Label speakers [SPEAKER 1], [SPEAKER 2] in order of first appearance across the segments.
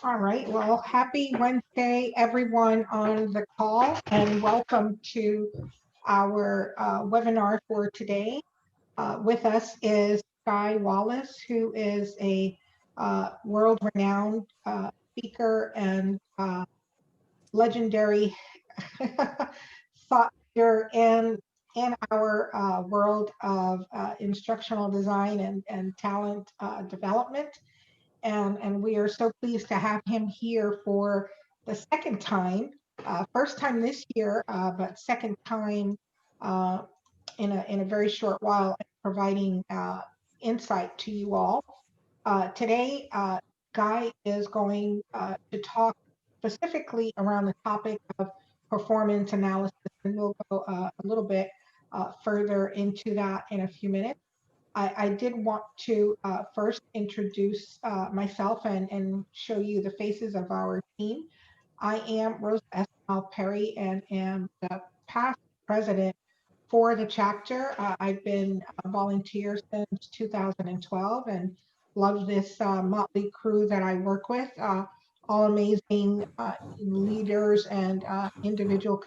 [SPEAKER 1] All right. Well, happy Wednesday, everyone on the call, and welcome to our webinar for today. With us is Guy Wallace, who is a world-renowned speaker and legendary thought leader in our world of instructional design and talent development. And we are so pleased to have him here for the second time. First time this year, but second time uh, in a very short while, providing insight to you all. Today, Guy is going to talk specifically around the topic of performance analysis, and we'll go a little bit further into that in a few minutes. I did want to first introduce myself and show you the faces of our team. I am Rose Esmal Perry and am the past president for the chapter. I've been a volunteer since 2012 and love this motley crew that I work with. All amazing leaders and individual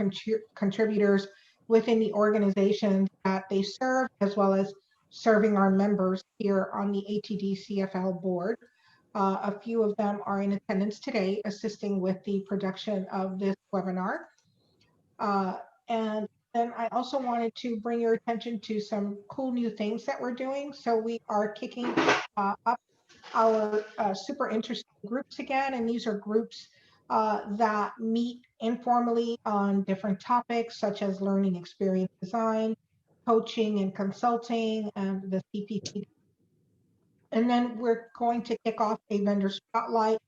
[SPEAKER 1] contributors within the organizations that they serve, as well as serving our members here on the ATDCFL board. A few of them are in attendance today, assisting with the production of this webinar. And then I also wanted to bring your attention to some cool new things that we're doing. So we are kicking up our super interesting groups again, and these are groups that meet informally on different topics such as learning experience design, coaching and consulting, and the CPC. And then we're going to kick off a vendor spotlight.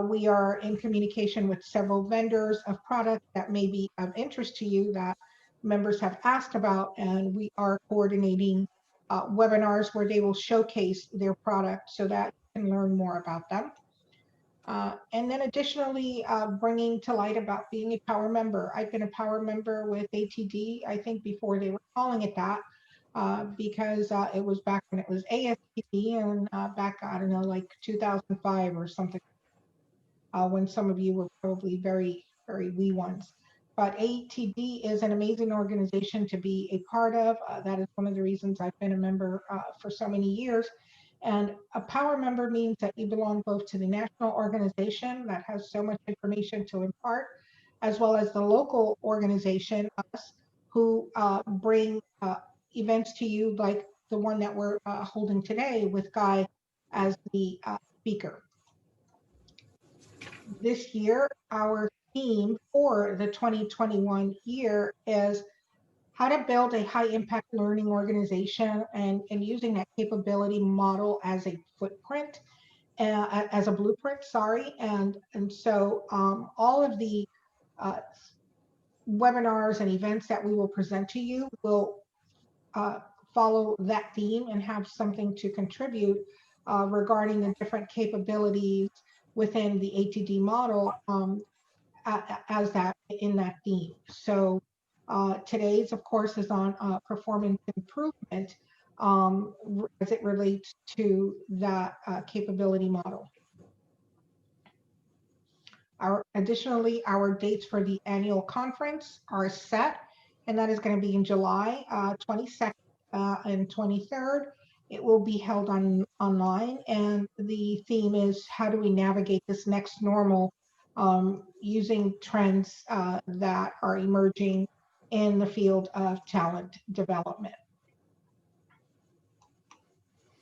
[SPEAKER 1] We are in communication with several vendors of products that may be of interest to you that members have asked about, and we are coordinating webinars where they will showcase their product so that you can learn more about them. And then additionally, bringing to light about being a power member. I've been a power member with ATD, I think before they were calling it that, because it was back when it was ASTD and back, I don't know, like 2005 or something, when some of you were probably very, very wee ones. But ATD is an amazing organization to be a part of. That is one of the reasons I've been a member for so many years. And a power member means that you belong both to the national organization that has so much information to impart, as well as the local organization, us, who bring events to you like the one that we're holding today with Guy as the speaker. This year, our theme for the 2021 year is how to build a high impact learning organization and using that capability model as a footprint, as a blueprint, sorry. And so all of the webinars and events that we will present to you will follow that theme and have something to contribute regarding the different capabilities within the ATD model as that in that theme. So today's, of course, is on performance improvement as it relates to that capability model. Additionally, our dates for the annual conference are set, and that is going to be in July 22nd and 23rd. It will be held online, and the theme is how do we navigate this next normal using trends that are emerging in the field of talent development.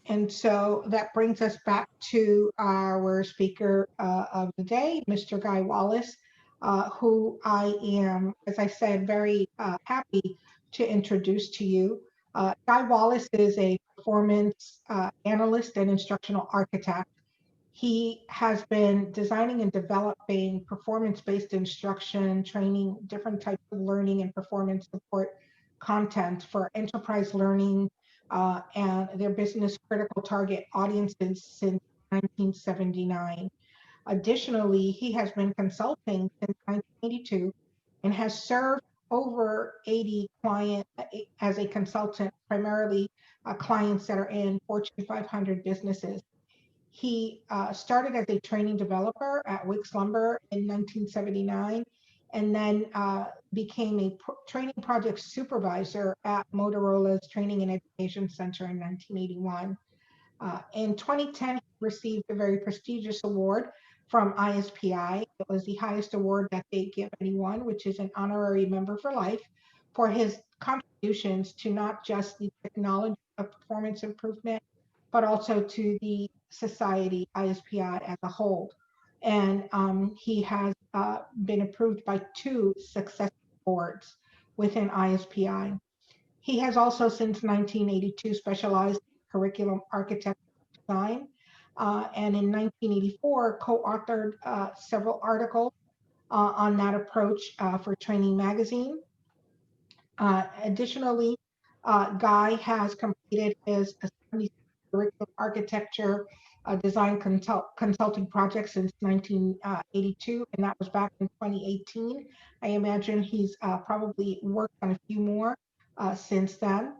[SPEAKER 1] And so that brings us back to our speaker of the day, Mr. Guy Wallace, who I am, as I said, very happy to introduce to you. Guy Wallace is a performance analyst and instructional architect. He has been designing and developing performance-based instruction, training, different types of learning and performance support content for enterprise learning and their business critical target audiences since 1979. Additionally, he has been consulting since 1982 and has served over 80 clients as a consultant, primarily clients that are in Fortune 500 businesses. He started as a training developer at Wicks Lumber in 1979, and then became a training project supervisor at Motorola's Training and Education Center in 1981. In 2010, he received a very prestigious award from ISPI. It was the highest award that they give anyone, which is an honorary member for life, for his contributions to not just the technology of performance improvement, but also to the society, ISPI as a whole. And he has been approved by 2 successive boards within ISPI. He has also, since 1982, specialized in curriculum architecture design, and in 1984 co-authored several articles on that approach for Training Magazine. Additionally, Guy has completed his curriculum architecture design consulting project since 1982, and that was back in 2018. I imagine he's probably worked on a few more since then.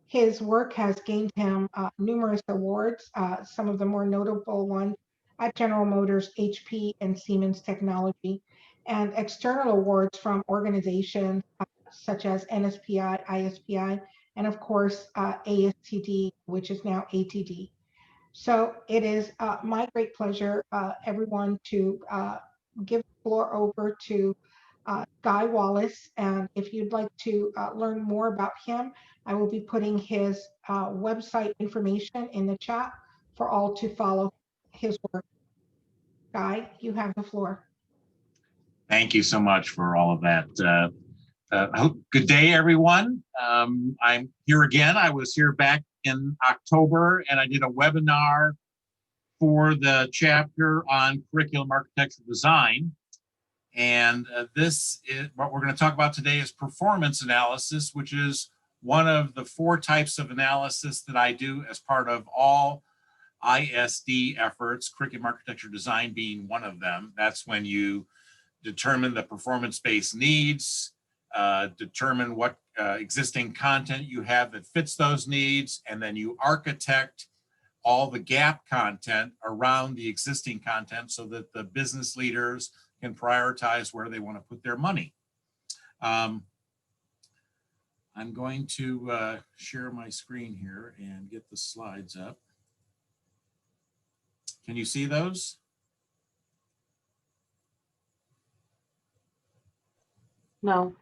[SPEAKER 1] His work has gained him numerous awards, some of the more notable ones at General Motors, HP, and Siemens Technology, and external awards from organizations such as NSPI, ISPI, and of course, ASTD, which is now ATD. So it is my great pleasure, everyone, to give the floor over to Guy Wallace. And if you'd like to learn more about him, I will be putting his website information in the chat for all to follow his work. Guy, you have the floor.
[SPEAKER 2] Thank you so much for all of that. Good day, everyone. I'm here again. I was here back in October, and I did a webinar for the chapter on curriculum architecture design. And this is what we're going to talk about today is performance analysis, which is one of the 4 types of analysis that I do as part of all ISD efforts, curriculum architecture design being one of them. That's when you determine the performance-based needs, determine what existing content you have that fits those needs, and then you architect all the gap content around the existing content so that the business leaders can prioritize where they want to put their money. I'm going to share my screen here and get the slides up. Can you see those?
[SPEAKER 3] No.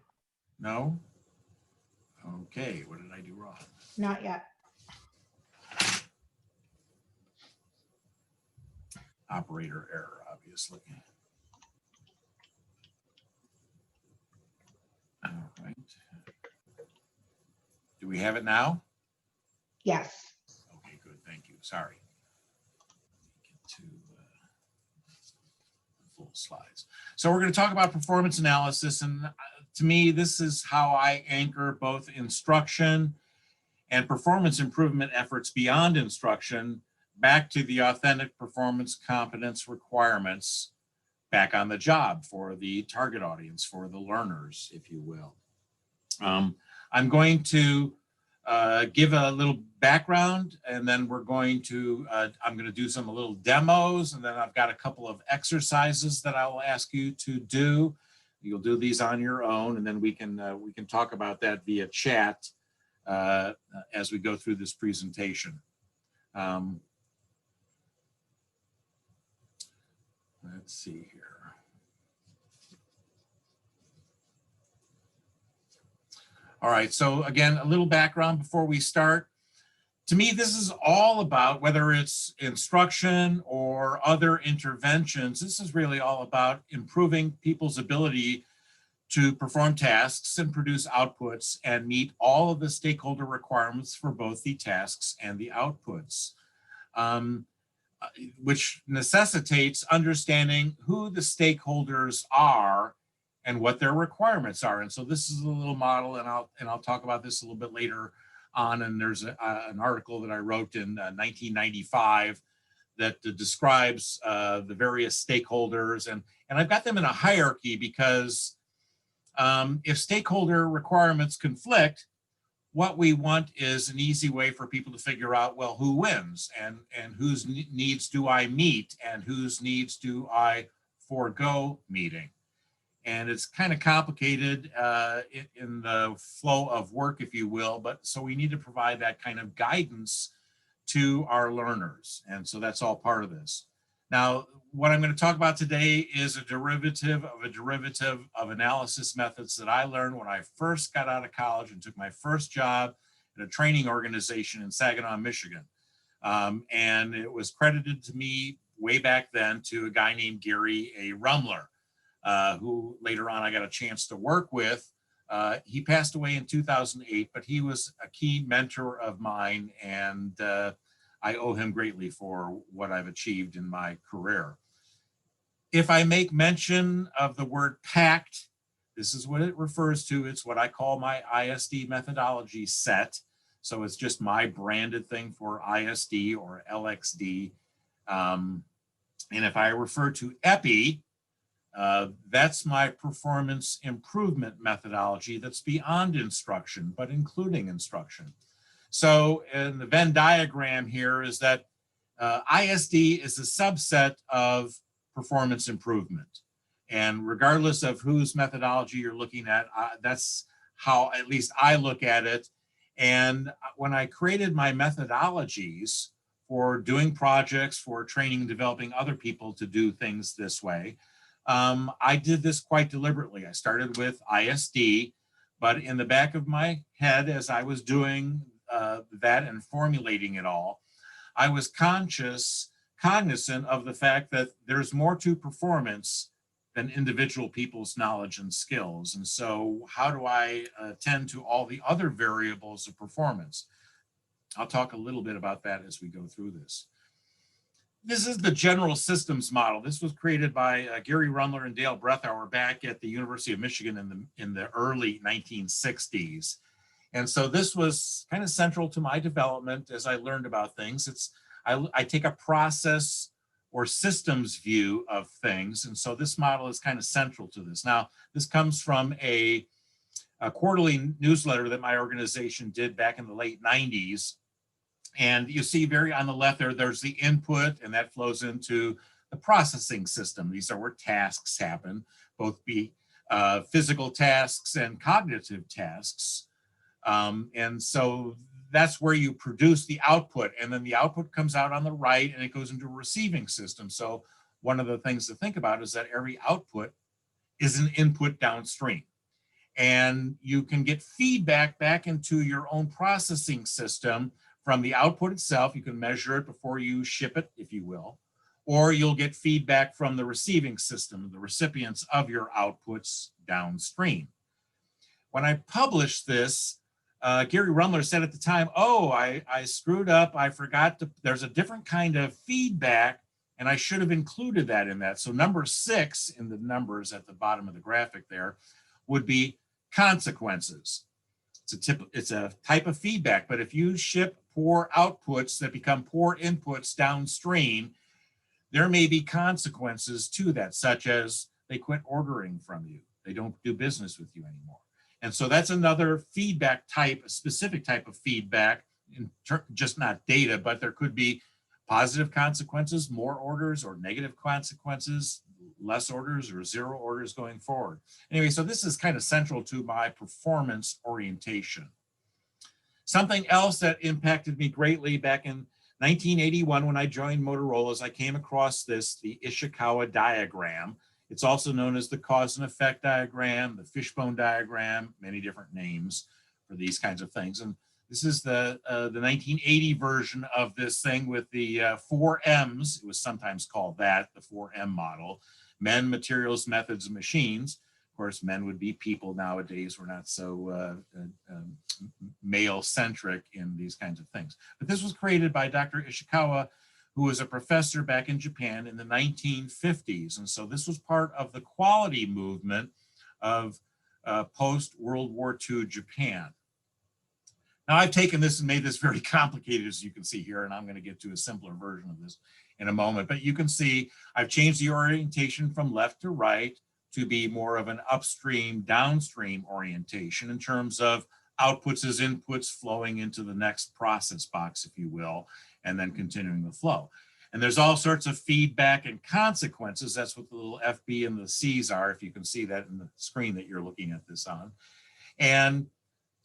[SPEAKER 2] No? Okay, what did I do wrong?
[SPEAKER 1] Not yet.
[SPEAKER 2] Operator error, obviously. All right. Do we have it now?
[SPEAKER 1] Yes.
[SPEAKER 2] Okay, good, thank you, sorry. Get to full slides. So we're going to talk about performance analysis, and to me, this is how I anchor both instruction and performance improvement efforts beyond instruction back to the authentic performance competence requirements back on the job for the target audience, for the learners, if you will. I'm going to give a little background, and then we're going to, I'm going to do some little demos, and then I've got a couple of exercises that I will ask you to do. You'll do these on your own, and then we can talk about that via chat as we go through this presentation. Let's see here. All right, so again, a little background before we start. To me, this is all about, whether it's instruction or other interventions, this is really all about improving people's ability to perform tasks and produce outputs and meet all of the stakeholder requirements for both the tasks and the outputs, which necessitates understanding who the stakeholders are and what their requirements are. And so this is a little model, and I'll talk about this a little bit later on. And there's an article that I wrote in 1995 that describes the various stakeholders, and I've got them in a hierarchy because if stakeholder requirements conflict, what we want is an easy way for people to figure out, well, who wins and whose needs do I meet and whose needs do I forego meeting. And it's kind of complicated in the flow of work, if you will, but so we need to provide that kind of guidance to our learners. And so that's all part of this. Now, what I'm going to talk about today is a derivative of analysis methods that I learned when I first got out of college and took my first job at a training organization in Saginaw, Michigan. And it was credited to me way back then to a guy named Gary A. Rumler, who later on I got a chance to work with. He passed away in 2008, but he was a key mentor of mine, and I owe him greatly for what I've achieved in my career. If I make mention of the word PACT, this is what it refers to. It's what I call my ISD methodology set. So it's just my branded thing for ISD or LXD. And if I refer to EPI, that's my performance improvement methodology that's beyond instruction, but including instruction. So in the Venn diagram here is that ISD is a subset of performance improvement. And regardless of whose methodology you're looking at, that's how at least I look at it. And when I created my methodologies for doing projects, for training and developing other people to do things this way, I did this quite deliberately. I started with ISD, but in the back of my head, as I was doing that and formulating it all, I was cognizant of the fact that there's more to performance than individual people's knowledge and skills. And so how do I tend to all the other variables of performance? I'll talk a little bit about that as we go through this. This is the general systems model. This was created by Gary Rumler and Dale Brethauer back at the University of Michigan in the early 1960s. And so this was kind of central to my development as I learned about things. I take a process or systems view of things. And so this model is kind of central to this. Now, this comes from a quarterly newsletter that my organization did back in the late 90s. And you see very on the left there, there's the input, and that flows into the processing system. These are where tasks happen, both be physical tasks and cognitive tasks. And so that's where you produce the output, and then the output comes out on the right and it goes into a receiving system. So one of the things to think about is that every output is an input downstream. And you can get feedback back into your own processing system from the output itself. You can measure it before you ship it, if you will, or you'll get feedback from the receiving system, the recipients of your outputs downstream. When I published this, Gary Rumler said at the time, oh, I screwed up. I forgot there's a different kind of feedback, and I should have included that in that. So number 6 in the numbers at the bottom of the graphic there would be consequences. It's a type of feedback, but if you ship poor outputs that become poor inputs downstream, there may be consequences to that, such as they quit ordering from you. They don't do business with you anymore. And so that's another feedback type, a specific type of feedback, just not data, but there could be positive consequences, more orders, or negative consequences, less orders or 0 orders going forward. Anyway, so this is kind of central to my performance orientation. Something else that impacted me greatly back in 1981 when I joined Motorola is I came across the Ishikawa Diagram. It's also known as the cause and effect diagram, the Fishbone Diagram, many different names for these kinds of things. And this is the 1980 version of this thing with the 4 M's. It was sometimes called that, the 4M model: men, materials, methods, and machines. Of course, men would be people nowadays. We're not so male-centric in these kinds of things. But this was created by Dr. Ishikawa, who was a professor back in Japan in the 1950s. And so this was part of the quality movement of post-World War II Japan. Now, I've taken this and made this very complicated, as you can see here, and I'm going to get to a simpler version of this in a moment. But you can see I've changed the orientation from left to right to be more of an upstream, downstream orientation in terms of outputs as inputs flowing into the next process box, if you will, and then continuing the flow. And there's all sorts of feedback and consequences. That's what the little FB and the C's are, if you can see that in the screen that you're looking at this on. And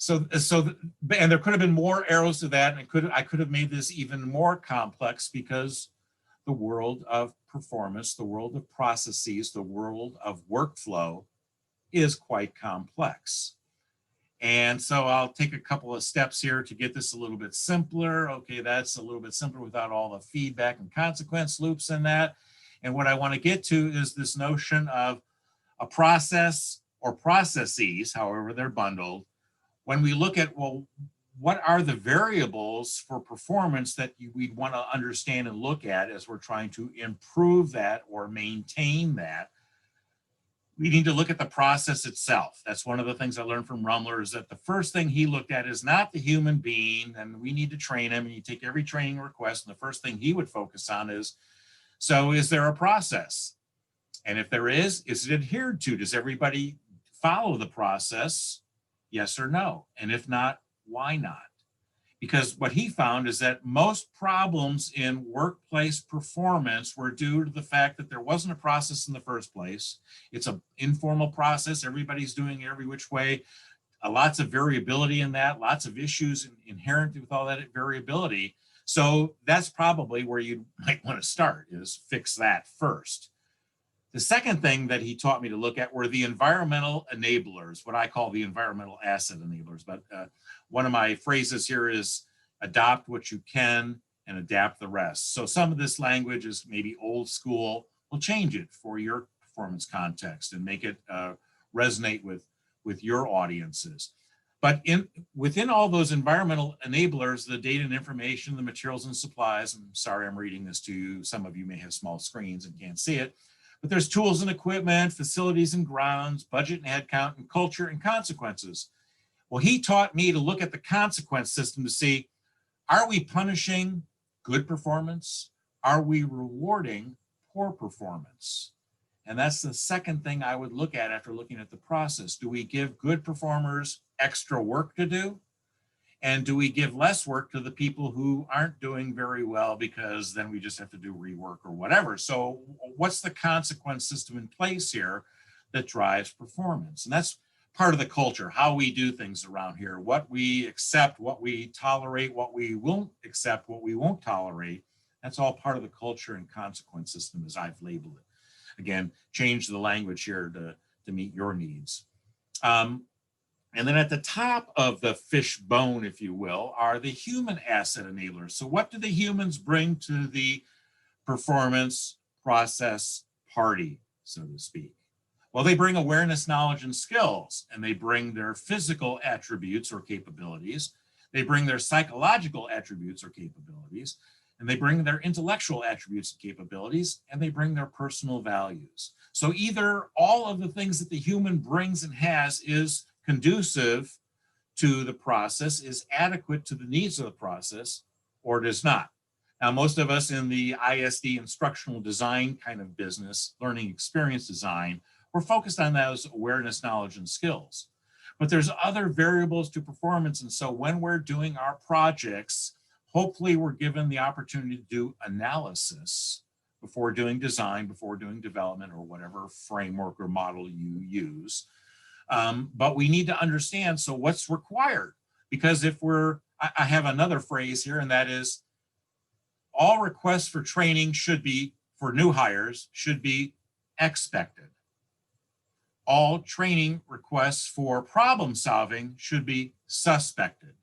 [SPEAKER 2] and there could have been more arrows to that, and I could have made this even more complex, because the world of performance, the world of processes, the world of workflow is quite complex. And so I'll take a couple of steps here to get this a little bit simpler. Okay, that's a little bit simpler without all the feedback and consequence loops in that. And what I want to get to is this notion of a process or processes, however they're bundled. When we look at, well, what are the variables for performance that we'd want to understand and look at as we're trying to improve that or maintain that? We need to look at the process itself. That's one of the things I learned from Rumler, is that the first thing he looked at is not the human being, and we need to train him, and you take every training request, and the first thing he would focus on is, so is there a process? And if there is it adhered to? Does everybody follow the process? Yes or no? And if not, why not? Because what he found is that most problems in workplace performance were due to the fact that there wasn't a process in the first place. It's an informal process. Everybody's doing it every which way. Lots of variability in that, lots of issues inherent with all that variability. So that's probably where you might want to start, is fix that first. The second thing that he taught me to look at were the environmental enablers, what I call the environmental asset enablers. But one of my phrases here is adopt what you can and adapt the rest. So some of this language is maybe old school. We'll change it for your performance context and make it resonate with your audiences. But within all those environmental enablers, the data and information, the materials and supplies, I'm sorry I'm reading this to you. Some of you may have small screens and can't see it. But there's tools and equipment, facilities and grounds, budget and headcount, and culture and consequences. Well, he taught me to look at the consequence system to see, are we punishing good performance? Are we rewarding poor performance? And that's the second thing I would look at after looking at the process. Do we give good performers extra work to do? And do we give less work to the people who aren't doing very well, because then we just have to do rework or whatever? So what's the consequence system in place here that drives performance? And that's part of the culture, how we do things around here, what we accept, what we tolerate, what we won't accept, what we won't tolerate. That's all part of the culture and consequence system as I've labeled it. Again, change the language here to meet your needs. And then at the top of the fishbone, if you will, are the human asset enablers. So what do the humans bring to the performance process party, so to speak? Well, they bring awareness, knowledge, and skills, and they bring their physical attributes or capabilities. They bring their psychological attributes or capabilities, and they bring their intellectual attributes and capabilities, and they bring their personal values. So either all of the things that the human brings and has is conducive to the process, is adequate to the needs of the process, or it is not. Now, most of us in the ISD instructional design kind of business, learning experience design, we're focused on those awareness, knowledge, and skills. But there's other variables to performance. And so when we're doing our projects, hopefully we're given the opportunity to do analysis before doing design, before doing development, or whatever framework or model you use. But we need to understand, so what's required? Because if I have another phrase here, and that is, all requests for training should be, for new hires, should be expected. All training requests for problem solving should be suspected.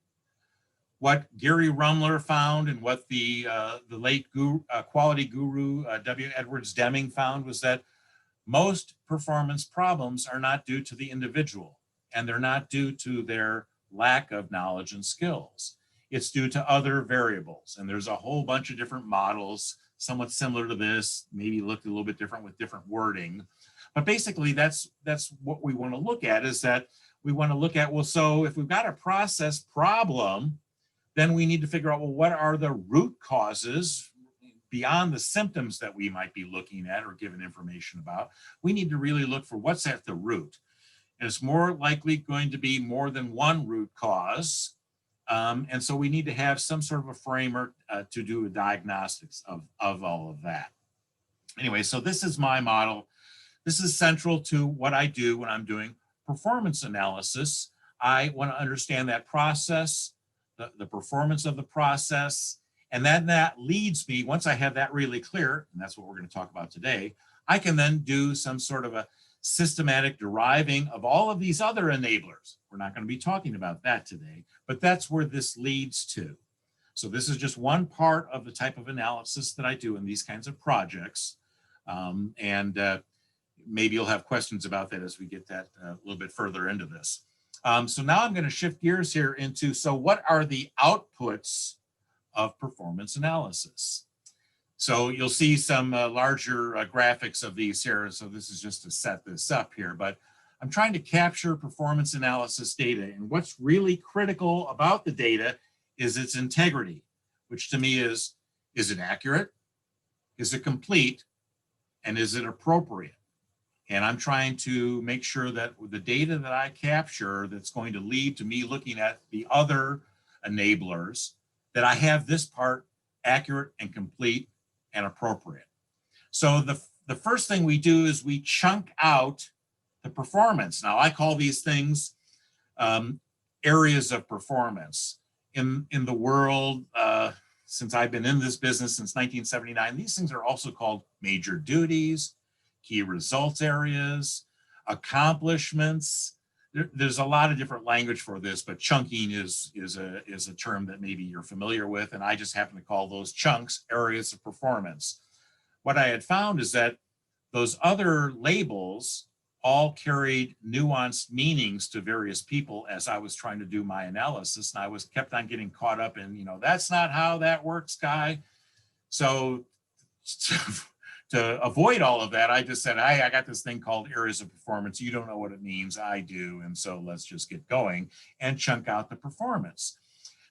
[SPEAKER 2] What Gary Rumler found and what the late quality guru W. Edwards Deming found was that most performance problems are not due to the individual, and they're not due to their lack of knowledge and skills. It's due to other variables. And there's a whole bunch of different models, somewhat similar to this, maybe looked a little bit different with different wording. But basically, that's what we want to look at, is that we want to look at, well, so if we've got a process problem, then we need to figure out, well, what are the root causes beyond the symptoms that we might be looking at or given information about? We need to really look for what's at the root. and it's more likely going to be more than one root cause. And so we need to have some sort of a framework to do a diagnostics of all of that. Anyway, so this is my model. This is central to what I do when I'm doing performance analysis. I want to understand that process, the performance of the process, and then that leads me, once I have that really clear, and that's what we're going to talk about today, I can then do some sort of a systematic deriving of all of these other enablers. We're not going to be talking about that today, but that's where this leads to. So this is just one part of the type of analysis that I do in these kinds of projects. Maybe you'll have questions about that as we get that a little bit further into this. So now I'm going to shift gears here into, so what are the outputs of performance analysis? So you'll see some larger graphics of these here. So this is just to set this up here, but I'm trying to capture performance analysis data. And what's really critical about the data is its integrity, which to me is it accurate? Is it complete? And is it appropriate? And I'm trying to make sure that the data that I capture that's going to lead to me looking at the other enablers, that I have this part accurate and complete and appropriate. So the first thing we do is we chunk out the performance. Now I call these things areas of performance. In the world, since I've been in this business since 1979, these things are also called major duties, key results areas, accomplishments. There's a lot of different language for this, but chunking is a term that maybe you're familiar with, and I just happen to call those chunks areas of performance. What I had found is that those other labels all carried nuanced meanings to various people as I was trying to do my analysis, and I was kept on getting caught up in, that's not how that works, Guy. So to avoid all of that, I just said, I got this thing called areas of performance. You don't know what it means, I do. And so let's just get going and chunk out the performance.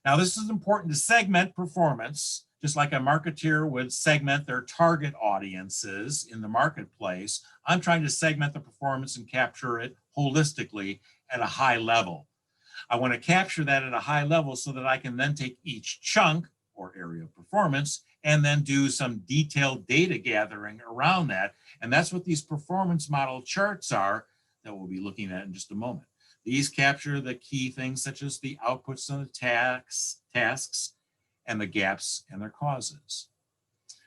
[SPEAKER 2] Now, this is important to segment performance, just like a marketeer would segment their target audiences in the marketplace. I'm trying to segment the performance and capture it holistically at a high level. I want to capture that at a high level so that I can then take each chunk or area of performance and then do some detailed data gathering around that. And that's what these performance model charts are that we'll be looking at in just a moment. These capture the key things such as the outputs and the tasks and the gaps and their causes.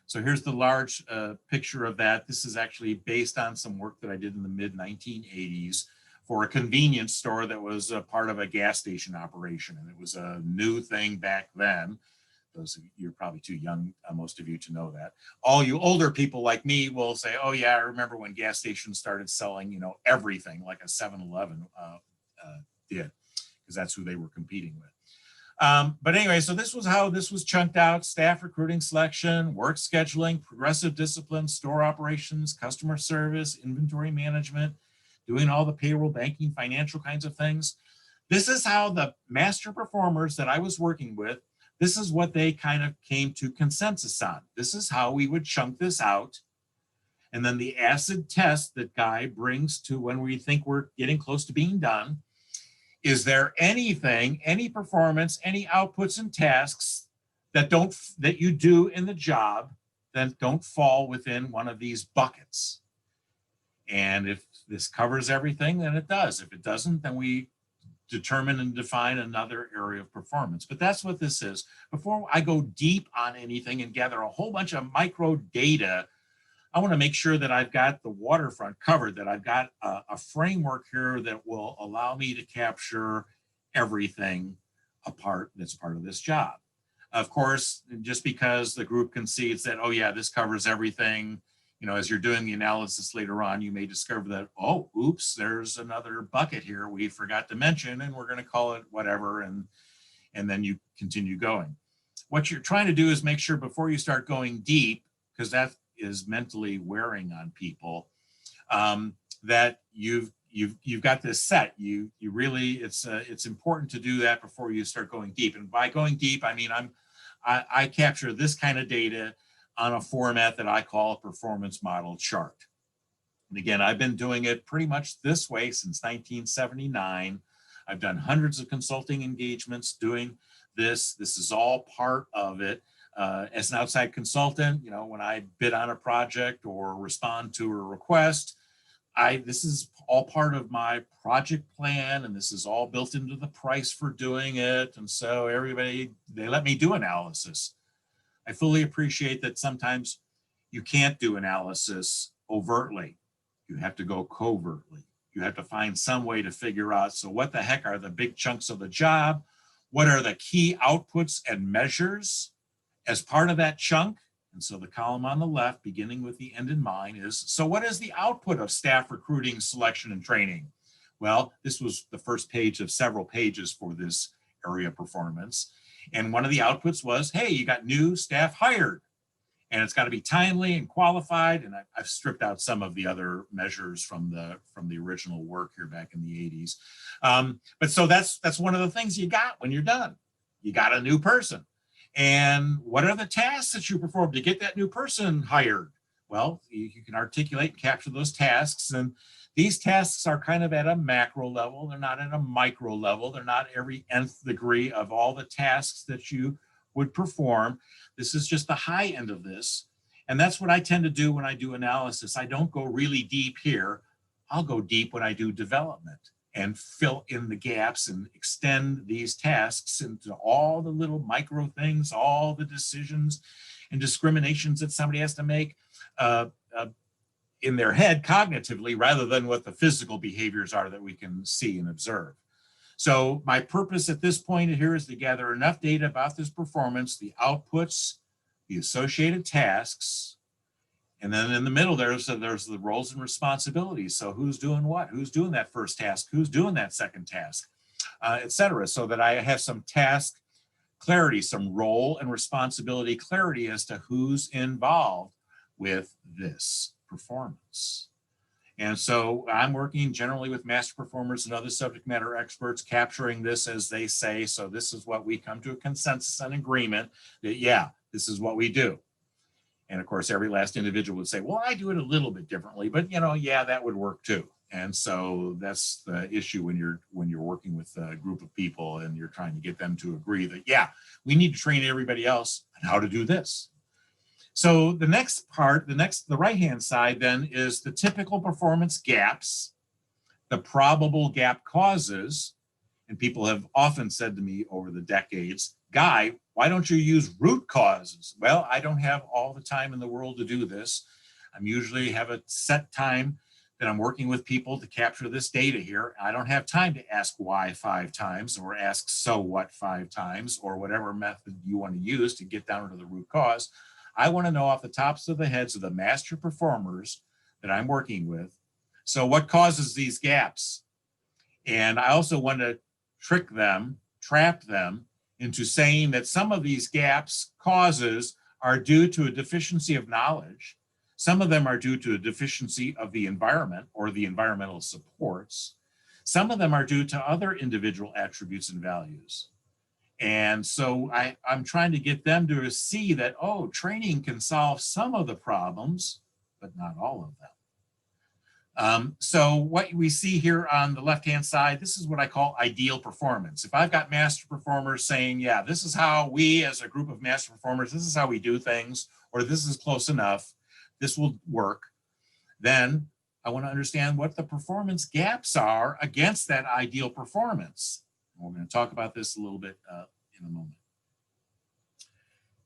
[SPEAKER 2] So here's the large picture of that. This is actually based on some work that I did in the mid-1980s for a convenience store that was a part of a gas station operation. And it was a new thing back then. Those of you, you're probably too young, most of you, to know that. All you older people like me will say, oh yeah, I remember when gas stations started selling, everything like a 7-Eleven did, because that's who they were competing with. But anyway, so this was how this was chunked out: staff recruiting, selection, work scheduling, progressive discipline, store operations, customer service, inventory management, doing all the payroll, banking, financial kinds of things. This is how the master performers that I was working with, this is what they kind of came to consensus on. This is how we would chunk this out. And then the acid test that Guy brings to when we think we're getting close to being done. Is there anything, any performance, any outputs and tasks that you do in the job that don't fall within one of these buckets? And if this covers everything, then it does. If it doesn't, then we determine and define another area of performance. But that's what this is. Before I go deep on anything and gather a whole bunch of micro data, I want to make sure that I've got the waterfront covered, that I've got a framework here that will allow me to capture everything that's part of this job. Of course, just because the group concedes that, oh yeah, this covers everything, as you're doing the analysis later on, you may discover that, oh, oops, there's another bucket here we forgot to mention, and we're going to call it whatever, and then you continue going. What you're trying to do is make sure before you start going deep, because that is mentally wearing on people, that you've got this set. You really, it's important to do that before you start going deep. And by going deep, I mean I capture this kind of data on a format that I call a performance model chart. And again, I've been doing it pretty much this way since 1979. I've done hundreds of consulting engagements doing this. This is all part of it. As an outside consultant, you know, when I bid on a project or respond to a request, this is all part of my project plan, and this is all built into the price for doing it. And so everybody, they let me do analysis. I fully appreciate that sometimes you can't do analysis overtly. You have to go covertly. You have to find some way to figure out, so what the heck are the big chunks of the job? What are the key outputs and measures as part of that chunk? And so the column on the left, beginning with the end in mind, is, so what is the output of staff recruiting, selection, and training? Well, this was the first page of several pages for this area performance. And one of the outputs was, hey, you got new staff hired. And it's got to be timely and qualified. And I've stripped out some of the other measures from the original work here back in the 80s. But so that's one of the things you got when you're done. You got a new person. And what are the tasks that you perform to get that new person hired? Well, you can articulate and capture those tasks. And these tasks are kind of at a macro level. They're not at a micro level. They're not every nth degree of all the tasks that you would perform. This is just the high end of this. And that's what I tend to do when I do analysis. I don't go really deep here. I'll go deep when I do development and fill in the gaps and extend these tasks into all the little micro things, all the decisions and discriminations that somebody has to make in their head cognitively, rather than what the physical behaviors are that we can see and observe. So my purpose at this point here is to gather enough data about this performance, the outputs, the associated tasks, and then in the middle there's the roles and responsibilities. So who's doing what? Who's doing that first task? Who's doing that second task? Et cetera, so that I have some task clarity, some role and responsibility clarity as to who's involved with this performance. And so I'm working generally with master performers and other subject matter experts, capturing this as they say. So this is what we come to a consensus and agreement that, yeah, this is what we do. And of course, every last individual would say, well, I do it a little bit differently, but you know, yeah, that would work too. And so that's the issue when you're working with a group of people and you're trying to get them to agree that, yeah, we need to train everybody else on how to do this. So the next part, the right-hand side then is the typical performance gaps, the probable gap causes, and people have often said to me over the decades, Guy, why don't you use root causes? Well, I don't have all the time in the world to do this. I'm usually have a set time that I'm working with people to capture this data here. I don't have time to ask why 5 times or ask so what 5 times or whatever method you want to use to get down to the root cause. I want to know off the tops of the heads of the master performers that I'm working with. So what causes these gaps? And I also want to trick them, trap them into saying that some of these gaps causes are due to a deficiency of knowledge. Some of them are due to a deficiency of the environment or the environmental supports. Some of them are due to other individual attributes and values. And so I'm trying to get them to see that, oh, training can solve some of the problems, but not all of them. So what we see here on the left-hand side, this is what I call ideal performance. If I've got master performers saying, yeah, this is how we as a group of master performers, this is how we do things, or this is close enough, this will work, then I want to understand what the performance gaps are against that ideal performance. We're going to talk about this a little bit in a moment.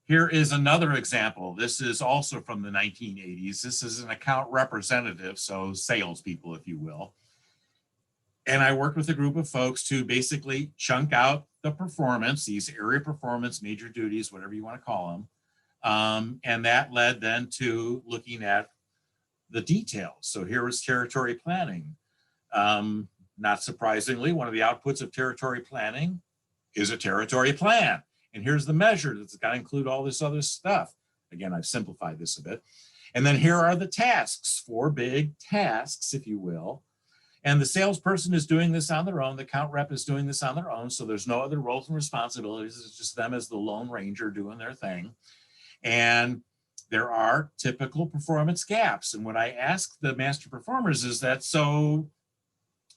[SPEAKER 2] Here is another example. This is also from the 1980s. This is an account representative, so salespeople, if you will. And I worked with a group of folks to basically chunk out the performance, these area performance, major duties, whatever you want to call them. And that led then to looking at the details. So here was territory planning. Not surprisingly, one of the outputs of territory planning is a territory plan. And here's the measure that's got to include all this other stuff. Again, I've simplified this a bit. And then here are the tasks, 4 big tasks, if you will. And the salesperson is doing this on their own. The account rep is doing this on their own. So there's no other roles and responsibilities. It's just them as the Lone Ranger doing their thing. And there are typical performance gaps. And what I ask the master performers is that, so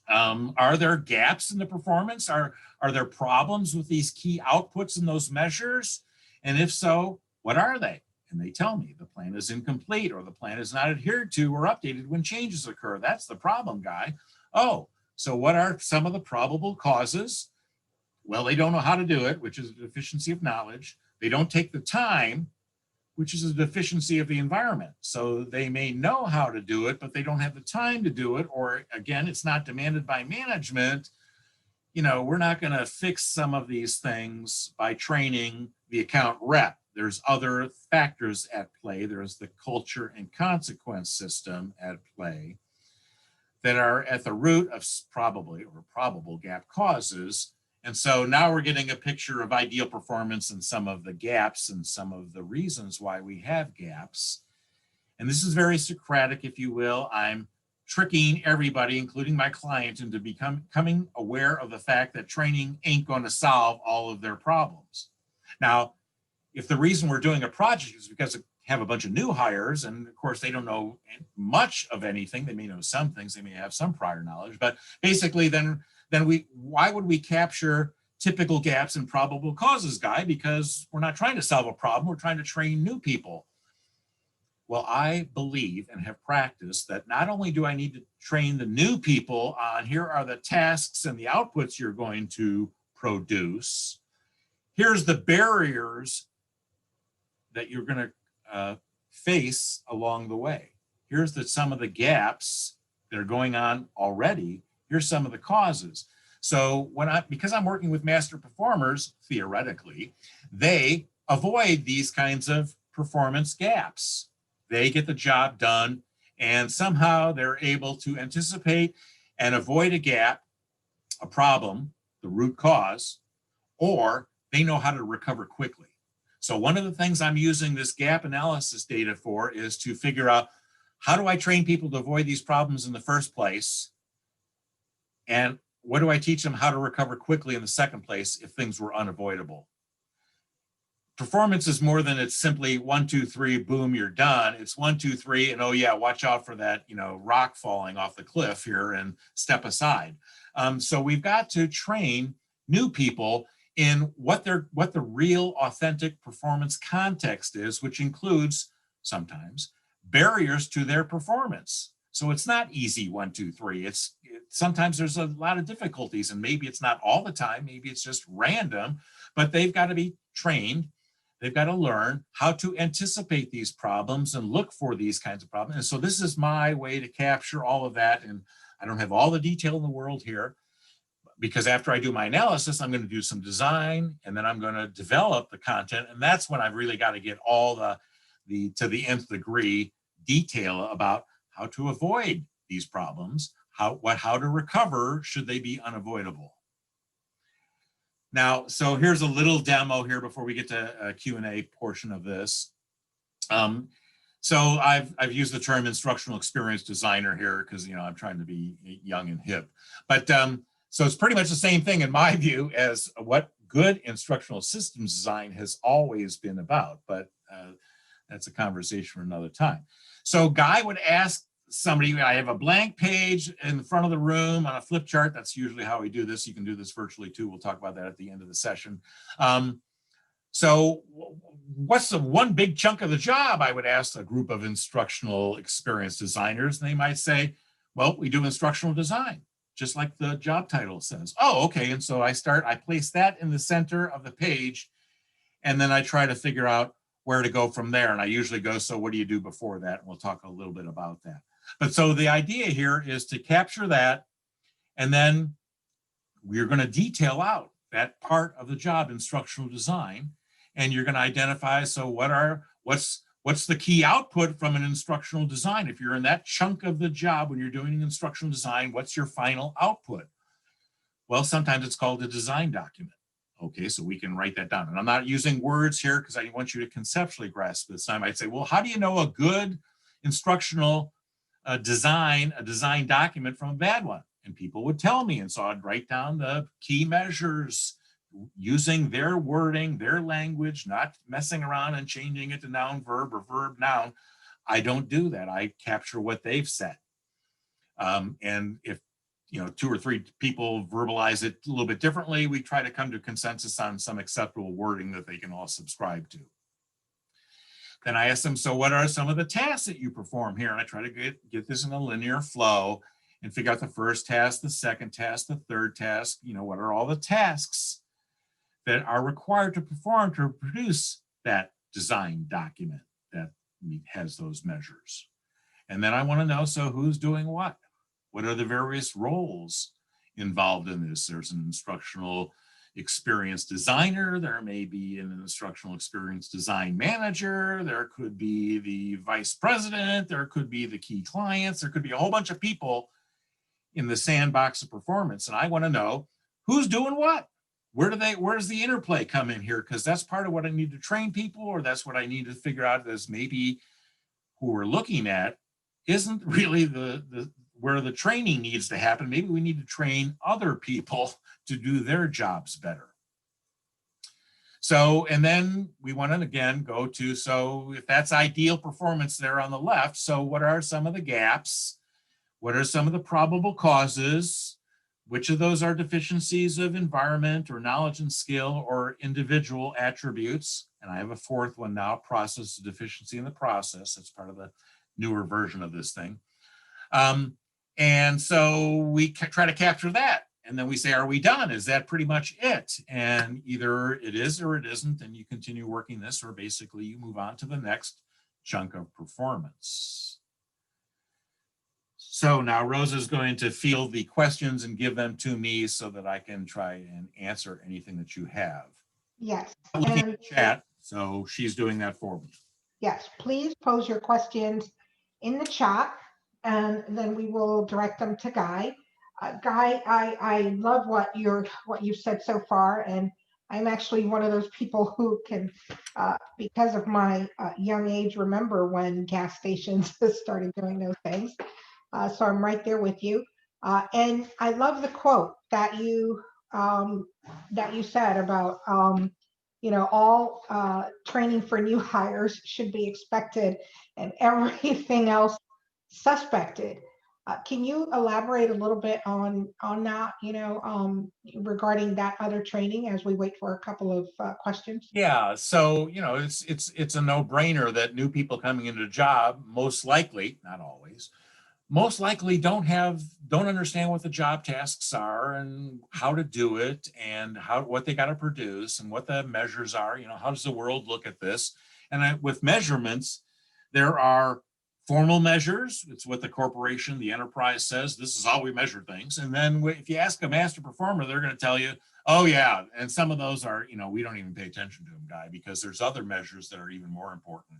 [SPEAKER 2] are there gaps in the performance? Are there problems with these key outputs in those measures? And if so, what are they? And they tell me the plan is incomplete, or the plan is not adhered to or updated when changes occur. That's the problem, Guy. Oh, so what are some of the probable causes? Well, they don't know how to do it, which is a deficiency of knowledge. They don't take the time, which is a deficiency of the environment. So they may know how to do it, but they don't have the time to do it. Or again, it's not demanded by management. You know, we're not going to fix some of these things by training the account rep. There's other factors at play. There's the culture and consequence system at play that are at the root of probable gap causes. And so now we're getting a picture of ideal performance and some of the gaps and some of the reasons why we have gaps. And this is very Socratic, if you will. I'm tricking everybody, including my client, into becoming aware of the fact that training ain't going to solve all of their problems. Now, if the reason we're doing a project is because we have a bunch of new hires, and of course they don't know much of anything, they may know some things, they may have some prior knowledge, but basically then why would we capture typical gaps in probable causes, Guy? Because we're not trying to solve a problem, we're trying to train new people. Well, I believe and have practiced that not only do I need to train the new people on here are the tasks and the outputs you're going to produce, here's the barriers that you're going to face along the way. Here's some of the gaps that are going on already. Here's some of the causes. So because I'm working with master performers, theoretically, they avoid these kinds of performance gaps. They get the job done, and somehow they're able to anticipate and avoid a gap, a problem, the root cause, or they know how to recover quickly. So one of the things I'm using this gap analysis data for is to figure out, how do I train people to avoid these problems in the first place? And what do I teach them how to recover quickly in the second place if things were unavoidable? Performance is more than it's simply 1, 2, 3, boom, you're done. It's 1, 2, 3, and oh yeah, watch out for that, rock falling off the cliff here and step aside. So we've got to train new people in what the real authentic performance context is, which includes sometimes barriers to their performance. So it's not easy 1, 2, 3. Sometimes there's a lot of difficulties, and maybe it's not all the time, maybe it's just random, but they've got to be trained. They've got to learn how to anticipate these problems and look for these kinds of problems. And so this is my way to capture all of that. And I don't have all the detail in the world here, because after I do my analysis, I'm going to do some design, and then I'm going to develop the content. And that's when I've really got to get all to the nth degree detail about how to avoid these problems, how to recover should they be unavoidable. Now, so here's a little demo here before we get to a Q&A portion of this. So I've used the term instructional experience designer here because, I'm trying to be young and hip. But so it's pretty much the same thing in my view as what good instructional systems design has always been about. But that's a conversation for another time. So Guy would ask somebody, I have a blank page in the front of the room on a flip chart. That's usually how we do this. You can do this virtually too. We'll talk about that at the end of the session. So what's the one big chunk of the job? I would ask a group of instructional experience designers, and they might say, well, we do instructional design, just like the job title says. Oh, okay. And so I place that in the center of the page, and then I try to figure out where to go from there. And I usually go, so what do you do before that? And we'll talk a little bit about that. But so the idea here is to capture that, and then we're going to detail out that part of the job, instructional design, and you're going to identify, so what's the key output from an instructional design? If you're in that chunk of the job when you're doing an instructional design, what's your final output? Well, sometimes it's called a design document. Okay, so we can write that down. And I'm not using words here because I want you to conceptually grasp this. I might say, well, how do you know a good instructional design document from a bad one? And people would tell me. And so I'd write down the key measures. using their wording, their language, not messing around and changing it to noun, verb, or verb, noun. I don't do that. I capture what they've said. And if, you know, 2 or 3 people verbalize it a little bit differently, we try to come to consensus on some acceptable wording that they can all subscribe to. Then I ask them, so what are some of the tasks that you perform here? And I try to get this in a linear flow and figure out the first task, the second task, the third task. You know, what are all the tasks that are required to perform to produce that design document that has those measures? And then I want to know, so who's doing what? What are the various roles involved in this? There's an instructional experience designer, there may be an instructional experience design manager, there could be the vice president, there could be the key clients, there could be a whole bunch of people in the sandbox of performance. And I want to know who's doing what. Where does the interplay come in here? Because that's part of what I need to train people, or that's what I need to figure out is maybe who we're looking at isn't really where the training needs to happen. Maybe we need to train other people to do their jobs better. So, and then we want to again go to, so if that's ideal performance there on the left, so what are some of the gaps? What are some of the probable causes? Which of those are deficiencies of environment or knowledge and skill or individual attributes? And I have a 4th one now, process deficiency in the process. That's part of the newer version of this thing. And so we try to capture that. And then we say, are we done? Is that pretty much it? And either it is or it isn't, and you continue working this, or basically you move on to the next chunk of performance. So now Rosa's going to field the questions and give them to me so that I can try and answer anything that you have.
[SPEAKER 1] Yes.
[SPEAKER 2] I'm looking at the chat, so she's doing that for me.
[SPEAKER 1] Yes, please pose your questions in the chat, and then we will direct them to Guy. Guy, I love what you've said so far, and I'm actually one of those people who can, because of my young age, remember when gas stations started doing those things. So I'm right there with you. And I love the quote that you said about, you know, all training for new hires should be expected and everything else suspected. Can you elaborate a little bit on that, you know, regarding that other training as we wait for a couple of questions?
[SPEAKER 2] Yeah, so, you know, it's a no-brainer that new people coming into a job, most likely, not always, most likely don't understand what the job tasks are and how to do it and what they got to produce and what the measures are. You know, how does the world look at this? And with measurements, there are formal measures. It's what the corporation, the enterprise says, this is how we measure things. And then if you ask a master performer, they're going to tell you, oh yeah, and some of those are, you know, we don't even pay attention to them, Guy, because there's other measures that are even more important.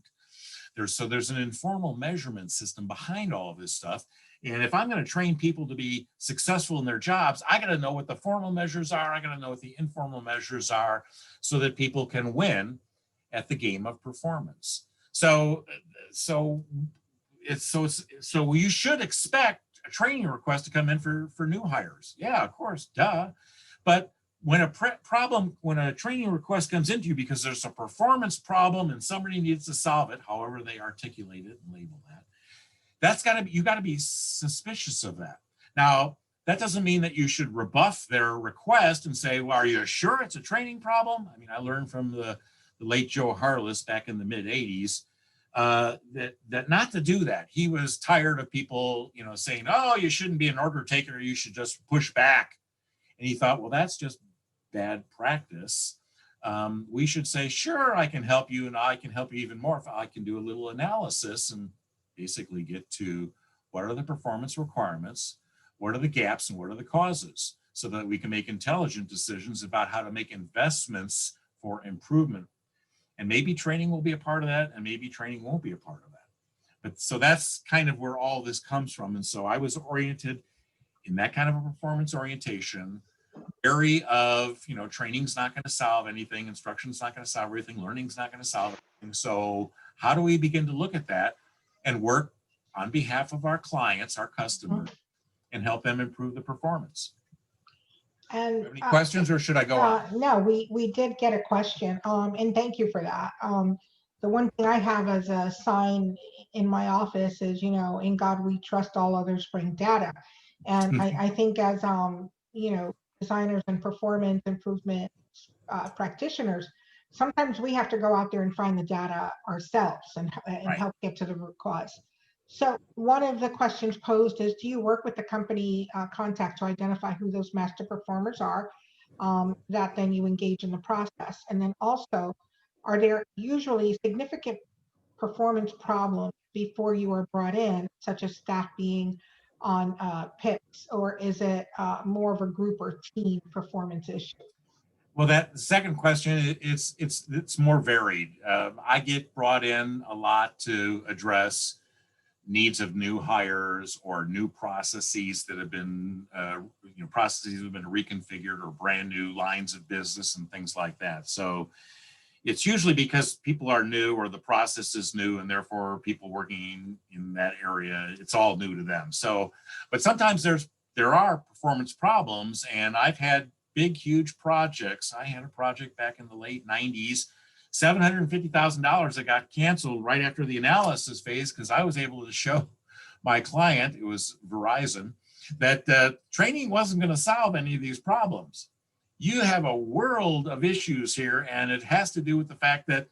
[SPEAKER 2] There's an informal measurement system behind all of this stuff. And if I'm going to train people to be successful in their jobs, I got to know what the formal measures are. I got to know what the informal measures are so that people can win at the game of performance. So you should expect a training request to come in for new hires. Yeah, of course, duh. But when a training request comes into you because there's a performance problem and somebody needs to solve it, however they articulate it and label that, you got to be suspicious of that. Now, that doesn't mean that you should rebuff their request and say, well, are you sure it's a training problem? I mean, I learned from the late Joe Harless back in the mid 80s that not to do that. He was tired of people, you know, saying, oh, you shouldn't be an order taker, you should just push back. And he thought, well, that's just bad practice. We should say, sure, I can help you, and I can help you even more if I can do a little analysis and basically get to what are the performance requirements, what are the gaps, and what are the causes, so that we can make intelligent decisions about how to make investments for improvement. And maybe training will be a part of that, and maybe training won't be a part of that. But so that's kind of where all this comes from. And so I was oriented in that kind of a performance orientation, area of, you know, training's not going to solve anything, instruction's not going to solve everything, learning's not going to solve anything. So how do we begin to look at that and work on behalf of our clients, our customers, and help them improve the performance?
[SPEAKER 1] And
[SPEAKER 2] Any questions, or should I go on?
[SPEAKER 1] no, we did get a question, and thank you for that. The one thing I have as a sign in my office is, in God we trust, all others bring data. And I think as, designers and performance improvement practitioners, sometimes we have to go out there and find the data ourselves and
[SPEAKER 2] Right.
[SPEAKER 1] help get to the root cause. So one of the questions posed is, do you work with the company contact to identify who those master performers are, that then you engage in the process? And then also, are there usually significant performance problems before you are brought in, such as staff being on PIPs, or is it more of a group or team performance issue?
[SPEAKER 2] Well, that second question, it's more varied. I get brought in a lot to address needs of new hires or new processes that have been, processes have been reconfigured, or brand new lines of business and things like that. So it's usually because people are new or the process is new, and therefore people working in that area, it's all new to them. So, but sometimes there are performance problems, and I've had big, huge projects. I had a project back in the late 90s, $750,000 that got canceled right after the analysis phase, because I was able to show my client, it was Verizon, that training wasn't going to solve any of these problems. You have a world of issues here, and it has to do with the fact that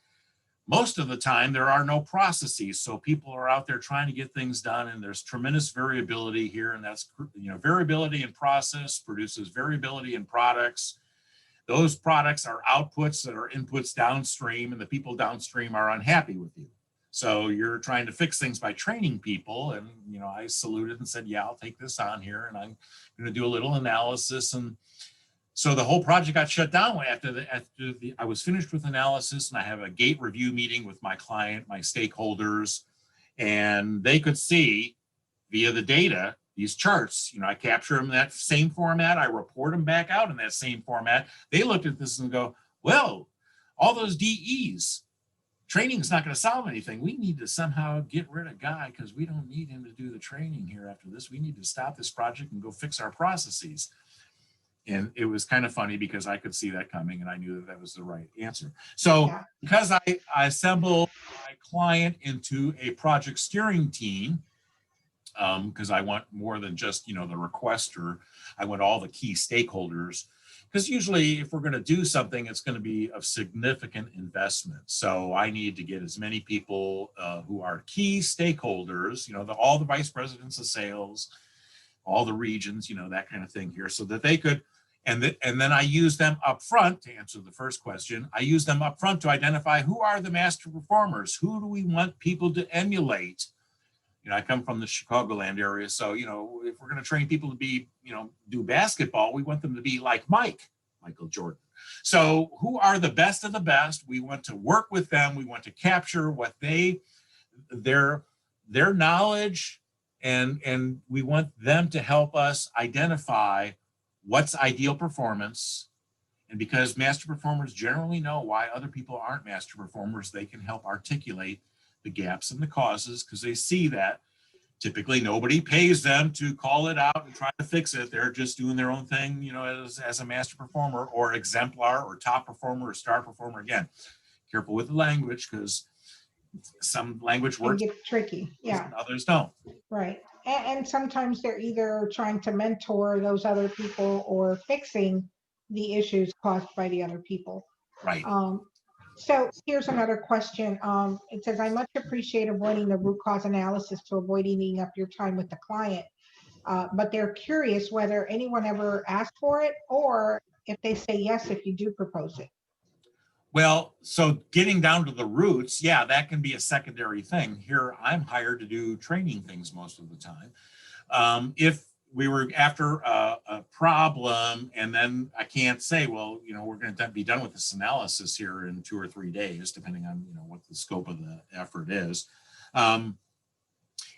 [SPEAKER 2] most of the time there are no processes. So people are out there trying to get things done, and there's tremendous variability here. And that's, variability in process produces variability in products. Those products are outputs that are inputs downstream, and the people downstream are unhappy with you. So you're trying to fix things by training people. And, I saluted and said, yeah, I'll take this on here, and I'm going to do a little analysis. And so the whole project got shut down after I was finished with analysis, and I have a gate review meeting with my client, my stakeholders, and they could see via the data, these charts. I capture them in that same format. I report them back out in that same format. They looked at this and go, well, all those DEs, training is not going to solve anything. We need to somehow get rid of Guy, because we don't need him to do the training here after this. We need to stop this project and go fix our processes. And it was kind of funny, because I could see that coming, and I knew that was the right answer. So because I assembled my client into a project steering team, because I want more than just, the requester, I want all the key stakeholders, because usually if we're going to do something, it's going to be of significant investment. So I need to get as many people who are key stakeholders, all the vice presidents of sales, all the regions, that kind of thing here, so that they could, and then I use them up front to answer the first question. I use them up front to identify who are the master performers, who do we want people to emulate. I come from the Chicagoland area, so if we're going to train people to be, do basketball, we want them to be like Michael Jordan. So who are the best of the best? We want to work with them. We want to capture what their knowledge. And we want them to help us identify what's ideal performance. And because master performers generally know why other people aren't master performers, they can help articulate the gaps and the causes, because they see that typically nobody pays them to call it out and try to fix it. They're just doing their own thing, as a master performer or exemplar or top performer or star performer. Again, careful with the language, because some language works,
[SPEAKER 1] it gets tricky. Yeah.
[SPEAKER 2] Others don't.
[SPEAKER 1] Right. And sometimes they're either trying to mentor those other people or fixing the issues caused by the other people.
[SPEAKER 2] Right.
[SPEAKER 1] So here's another question. It says, I much appreciate avoiding the root cause analysis to avoid eating up your time with the client. But they're curious whether anyone ever asked for it, or if they say yes, if you do propose it.
[SPEAKER 2] Well, so getting down to the roots, yeah, that can be a secondary thing. Here, I'm hired to do training things most of the time. If we were after a problem, and then I can't say, well, we're going to be done with this analysis here in 2 or 3 days, depending on, what the scope of the effort is.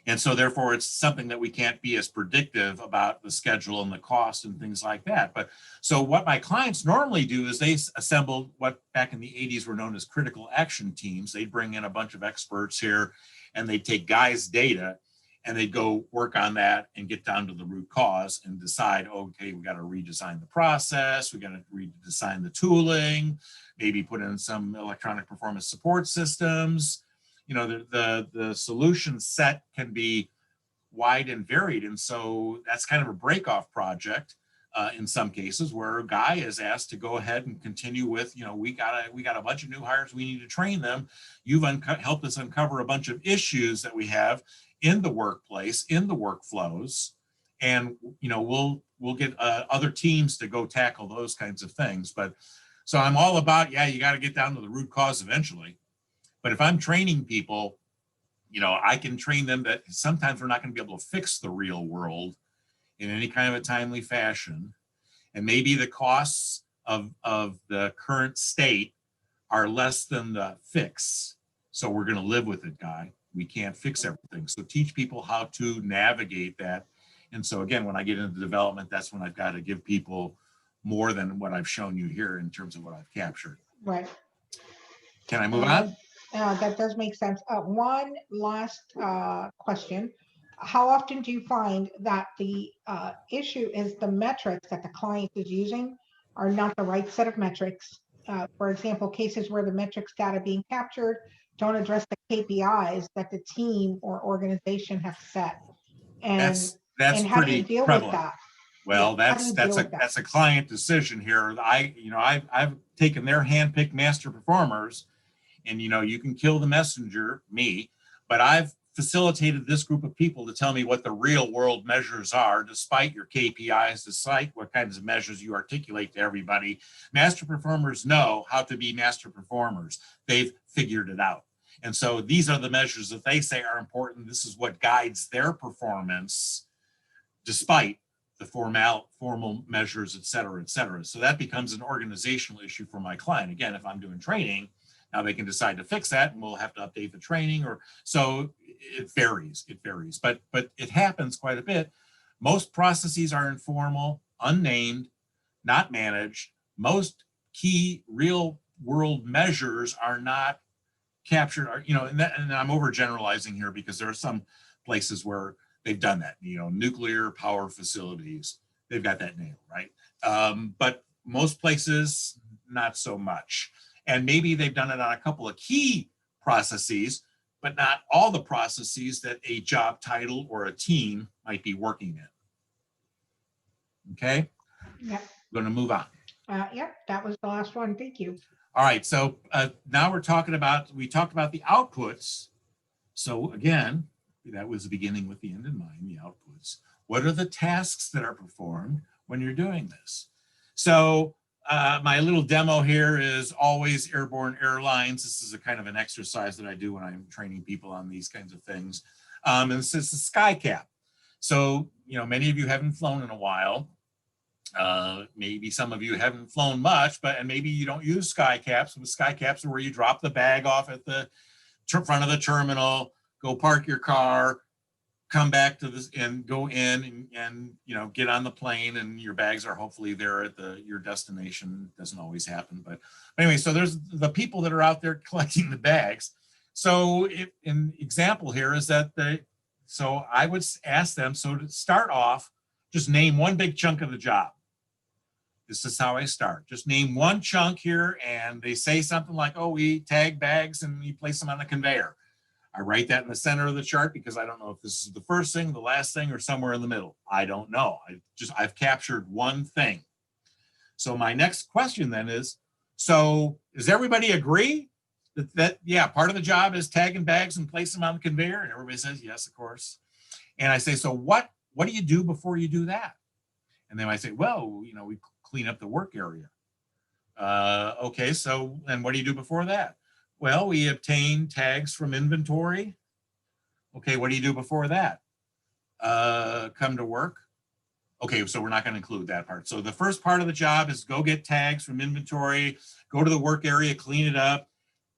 [SPEAKER 2] And so therefore it's something that we can't be as predictive about the schedule and the cost and things like that. But so what my clients normally do is they assemble what back in the 80s were known as critical action teams. They'd bring in a bunch of experts here, and they'd take Guy's data, and they'd go work on that and get down to the root cause and decide, okay, we got to redesign the process, we got to redesign the tooling, maybe put in some electronic performance support systems. You know, the solution set can be wide and varied, and so that's kind of a break-off project in some cases, where a guy is asked to go ahead and continue with, you know, we got a bunch of new hires, we need to train them. You've helped us uncover a bunch of issues that we have in the workplace, in the workflows, and you know, we'll get other teams to go tackle those kinds of things. But so I'm all about, yeah, you got to get down to the root cause eventually. But if I'm training people, you know, I can train them that sometimes we're not going to be able to fix the real world in any kind of a timely fashion. And maybe the costs of the current state are less than the fix. So we're going to live with it, Guy. We can't fix everything. So teach people how to navigate that. And so again, when I get into development, that's when I've got to give people more than what I've shown you here in terms of what I've captured.
[SPEAKER 1] Right.
[SPEAKER 2] Can I move on?
[SPEAKER 1] That does make sense. One last question. How often do you find that the issue is the metrics that the client is using are not the right set of metrics? For example, cases where the metrics data being captured don't address the KPIs that the team or organization have set. And
[SPEAKER 2] that's
[SPEAKER 1] how do you
[SPEAKER 2] pretty
[SPEAKER 1] deal
[SPEAKER 2] prevalent.
[SPEAKER 1] with that?
[SPEAKER 2] Well, that's a client decision here. I've taken their handpicked master performers, and you know, you can kill the messenger, me, but I've facilitated this group of people to tell me what the real world measures are, despite your KPIs, despite what kinds of measures you articulate to everybody. Master performers know how to be master performers. They've figured it out. And so these are the measures that they say are important. This is what guides their performance, despite the formal measures, et cetera, et cetera. So that becomes an organizational issue for my client. Again, if I'm doing training, now they can decide to fix that, and we'll have to update the training, or so it varies, but it happens quite a bit. Most processes are informal, unnamed, not managed. Most key real world measures are not captured, you know, and I'm overgeneralizing here because there are some places where they've done that, you know, nuclear power facilities, they've got that nailed, right? But most places, not so much. And maybe they've done it on a couple of key processes, but not all the processes that a job title or a team might be working in. Okay?
[SPEAKER 1] Yep.
[SPEAKER 2] Going to move on.
[SPEAKER 1] Yep, that was the last one. Thank you.
[SPEAKER 2] All right, so now we talked about the outputs. So again, that was the beginning with the end in mind, the outputs. What are the tasks that are performed when you're doing this? So my little demo here is always airborne airlines. This is a kind of an exercise that I do when I'm training people on these kinds of things. And this is the sky cap. So, you know, many of you haven't flown in a while. Maybe some of you haven't flown much, and maybe you don't use sky caps. But sky caps are where you drop the bag off at the front of the terminal, go park your car, come back to this and go in and you know, get on the plane, and your bags are hopefully there at your destination. Doesn't always happen, but anyway, so there's the people that are out there collecting the bags. So an example here is that so I would ask them, so to start off, just name one big chunk of the job. This is how I start. Just name one chunk here, and they say something like, oh, we tag bags and we place them on a conveyor. I write that in the center of the chart because I don't know if this is the first thing, the last thing, or somewhere in the middle. I don't know. I've captured one thing. So my next question then is, so does everybody agree that yeah, part of the job is tagging bags and place them on the conveyor? And everybody says, yes, of course. And I say, so what do you do before you do that? And they might say, well, you know, we clean up the work area. Okay, so, and what do you do before that? Well, we obtain tags from inventory. Okay, what do you do before that? Come to work. Okay, so we're not going to include that part. So the first part of the job is go get tags from inventory, go to the work area, clean it up.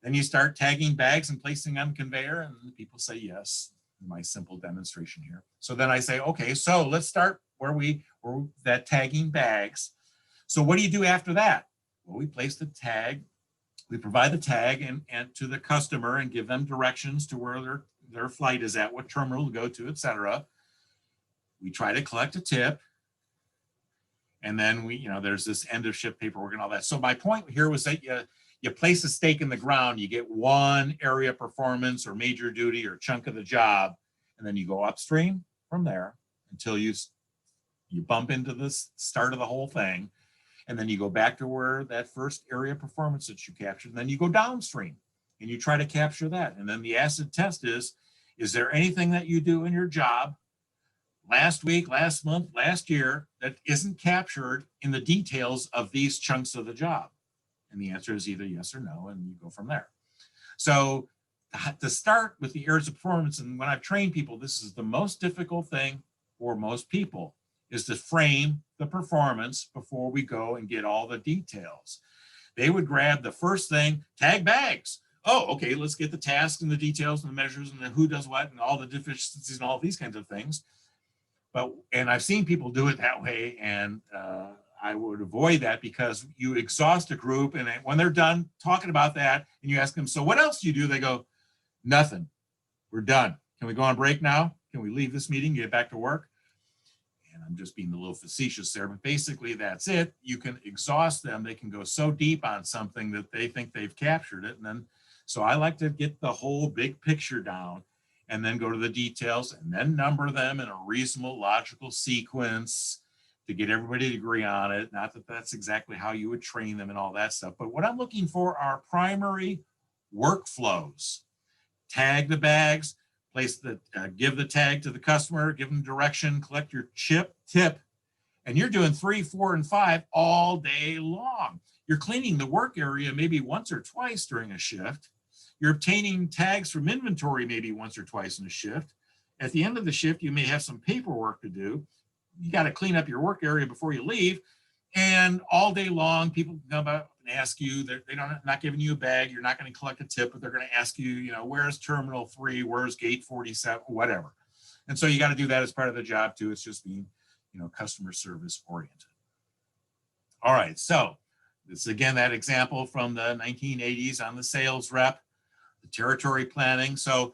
[SPEAKER 2] Then you start tagging bags and placing on conveyor, and people say yes. My simple demonstration here. So then I say, okay, so let's start where that tagging bags. So what do you do after that? Well, we place the tag. We provide the tag and to the customer and give them directions to where their flight is at, what terminal to go to, etc. We try to collect a tip. And then we, there's this end of shift paperwork and all that. So my point here was that you place a stake in the ground, you get one area performance or major duty or chunk of the job, and then you go upstream from there until you bump into the start of the whole thing. And then you go back to where that first area performance that you captured, and then you go downstream and you try to capture that. And then the acid test is there anything that you do in your job last week, last month, last year that isn't captured in the details of these chunks of the job? And the answer is either yes or no, and you go from there. So to start with the areas of performance, and when I've trained people, this is the most difficult thing for most people, is to frame the performance before we go and get all the details. They would grab the first thing, tag bags. Oh, okay, let's get the tasks and the details and the measures and the who does what and all the deficiencies and all these kinds of things. And I've seen people do it that way, and I would avoid that, because you exhaust a group, and when they're done talking about that and you ask them, so what else do you do? They go, nothing, we're done. Can we go on break now? Can we leave this meeting, get back to work? And I'm just being a little facetious there, but basically that's it. You can exhaust them. They can go so deep on something that they think they've captured it. And then, so I like to get the whole big picture down and then go to the details and then number them in a reasonable, logical sequence to get everybody to agree on it. Not that that's exactly how you would train them and all that stuff, but what I'm looking for are primary workflows. Tag the bags, give the tag to the customer, give them direction, collect your tip, and you're doing 3, 4, and 5 all day long. You're cleaning the work area maybe once or twice during a shift. You're obtaining tags from inventory maybe once or twice in a shift. At the end of the shift, you may have some paperwork to do. You got to clean up your work area before you leave. And all day long, people come up and ask you, not giving you a bag, you're not going to collect a tip, but they're going to ask you, where's Terminal 3, where's Gate 47, whatever. And so you got to do that as part of the job too. It's just being, customer service oriented. All right, so this is again that example from the 1980s on the sales rep, the territory planning. So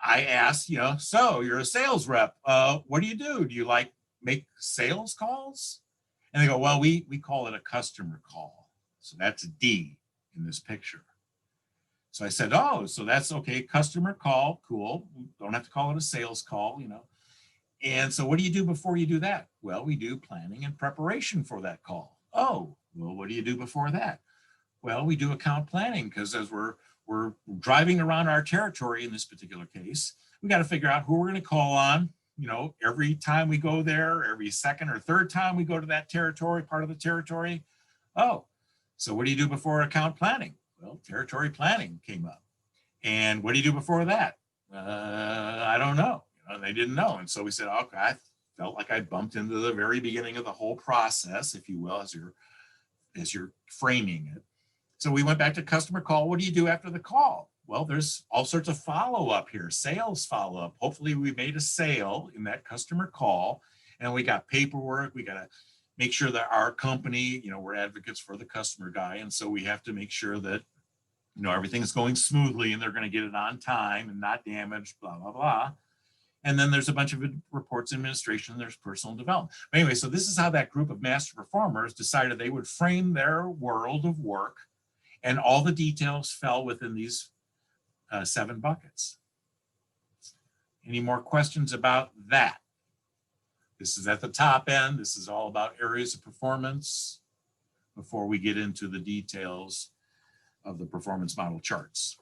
[SPEAKER 2] I asked, so you're a sales rep. What do? Do you make sales calls? And they go, well, we call it a customer call. So that's a D in this picture. So I said, oh, so that's okay. Customer call, cool. We don't have to call it a sales call, And so what do you do before you do that? Well, we do planning and preparation for that call. Oh, well, what do you do before that? Well, we do account planning, because as we're driving around our territory in this particular case, we got to figure out who we're going to call on. Every time we go there, every second or third time we go to that territory, part of the territory. Oh, so what do you do before account planning? Well, territory planning came up. And what do you do before that? I don't know. They didn't know. And so we said, okay, I felt like I bumped into the very beginning of the whole process, if you will, as you're framing it. So we went back to customer call. What do you do after the call? Well, there's all sorts of follow-up here, sales follow-up. Hopefully we made a sale in that customer call, and we got paperwork. We got to make sure that our company, we're advocates for the customer guy. And so we have to make sure that, everything's going smoothly and they're going to get it on time and not damaged, blah, blah, blah. And then there's a bunch of reports administration, and there's personal development. But anyway, so this is how that group of master performers decided they would frame their world of work, and all the details fell within these 7 buckets. Any more questions about that? This is at the top end. This is all about areas of performance before we get into the details of the performance model charts.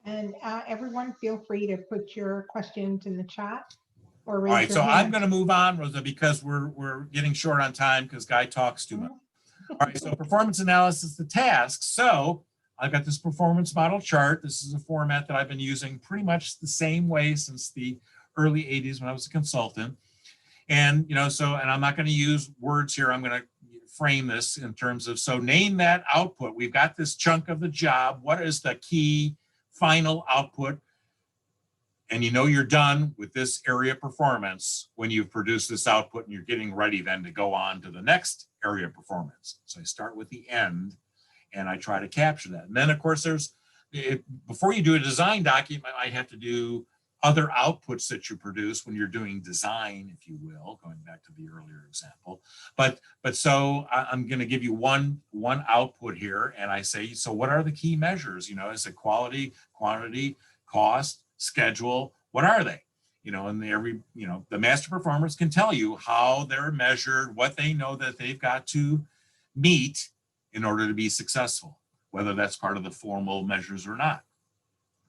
[SPEAKER 1] And everyone feel free to put your questions in the chat or raise
[SPEAKER 2] All right,
[SPEAKER 1] your
[SPEAKER 2] so
[SPEAKER 1] hand.
[SPEAKER 2] I'm going to move on, Rosa, because we're getting short on time because Guy talks too much. All right, so performance analysis, the tasks. So I've got this performance model chart. This is a format that I've been using pretty much the same way since the early 80s when I was a consultant. And, and I'm not going to use words here. I'm going to frame this in terms of, so name that output. We've got this chunk of the job. What is the key final output? And you're done with this area performance when you've produced this output and you're getting ready then to go on to the next area performance. So I start with the end and I try to capture that. And then of course there's before you do a design document, you might have to do other outputs that you produce when you're doing design, if you will, going back to the earlier example. But so I'm going to give you one output here, and I say, so what are the key measures? You know, is it quality, quantity, cost, schedule? What are they? You know, and the master performers can tell you how they're measured, what they know that they've got to meet in order to be successful, whether that's part of the formal measures or not.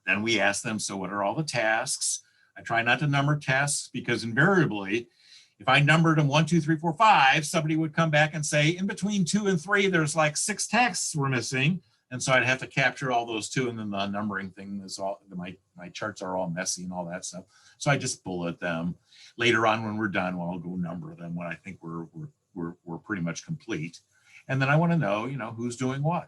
[SPEAKER 2] Then we ask them, so what are all the tasks? I try not to number tasks because invariably, if I numbered them 1, 2, 3, 4, 5, somebody would come back and say, in between 2 and 3, there's like 6 tasks we're missing. And so I'd have to capture all those too. And then the numbering thing is all, my charts are all messy and all that stuff. So I just bullet them. Later on when we're done, well, I'll go number them when I think we're pretty much complete. And then I want to know, you know, who's doing what.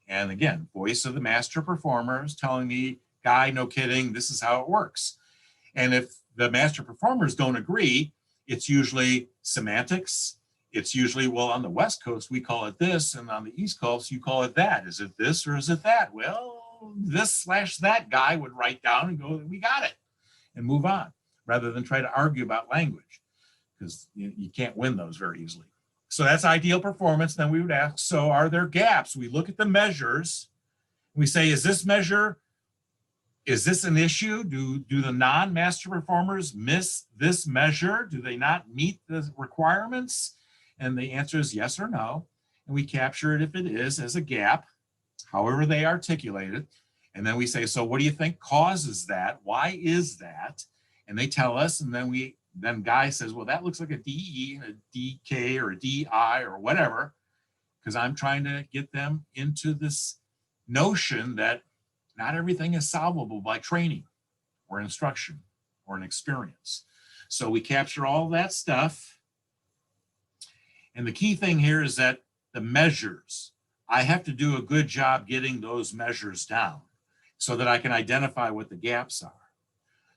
[SPEAKER 2] And again, voice of the master performers telling me, Guy, no kidding, this is how it works. And if the master performers don't agree, it's usually semantics. It's usually, well, on the West Coast, we call it this, and on the East Coast, you call it that. Is it this or is it that? Well, this/that guy would write down and go, we got it, and move on, rather than try to argue about language, because you can't win those very easily. So that's ideal performance. Then we would ask, so are there gaps? We look at the measures. We say, is this measure, is this an issue? Do the non-master performers miss this measure? Do they not meet the requirements? And the answer is yes or no. And we capture it if it is as a gap, however they articulate it. And then we say, so what do you think causes that? Why is that? And they tell us, and then Guy says, well, that looks like a DE, a DK, or a DI, or whatever, because I'm trying to get them into this notion that not everything is solvable by training or instruction or an experience. So we capture all that stuff. And the key thing here is that the measures, I have to do a good job getting those measures down so that I can identify what the gaps are.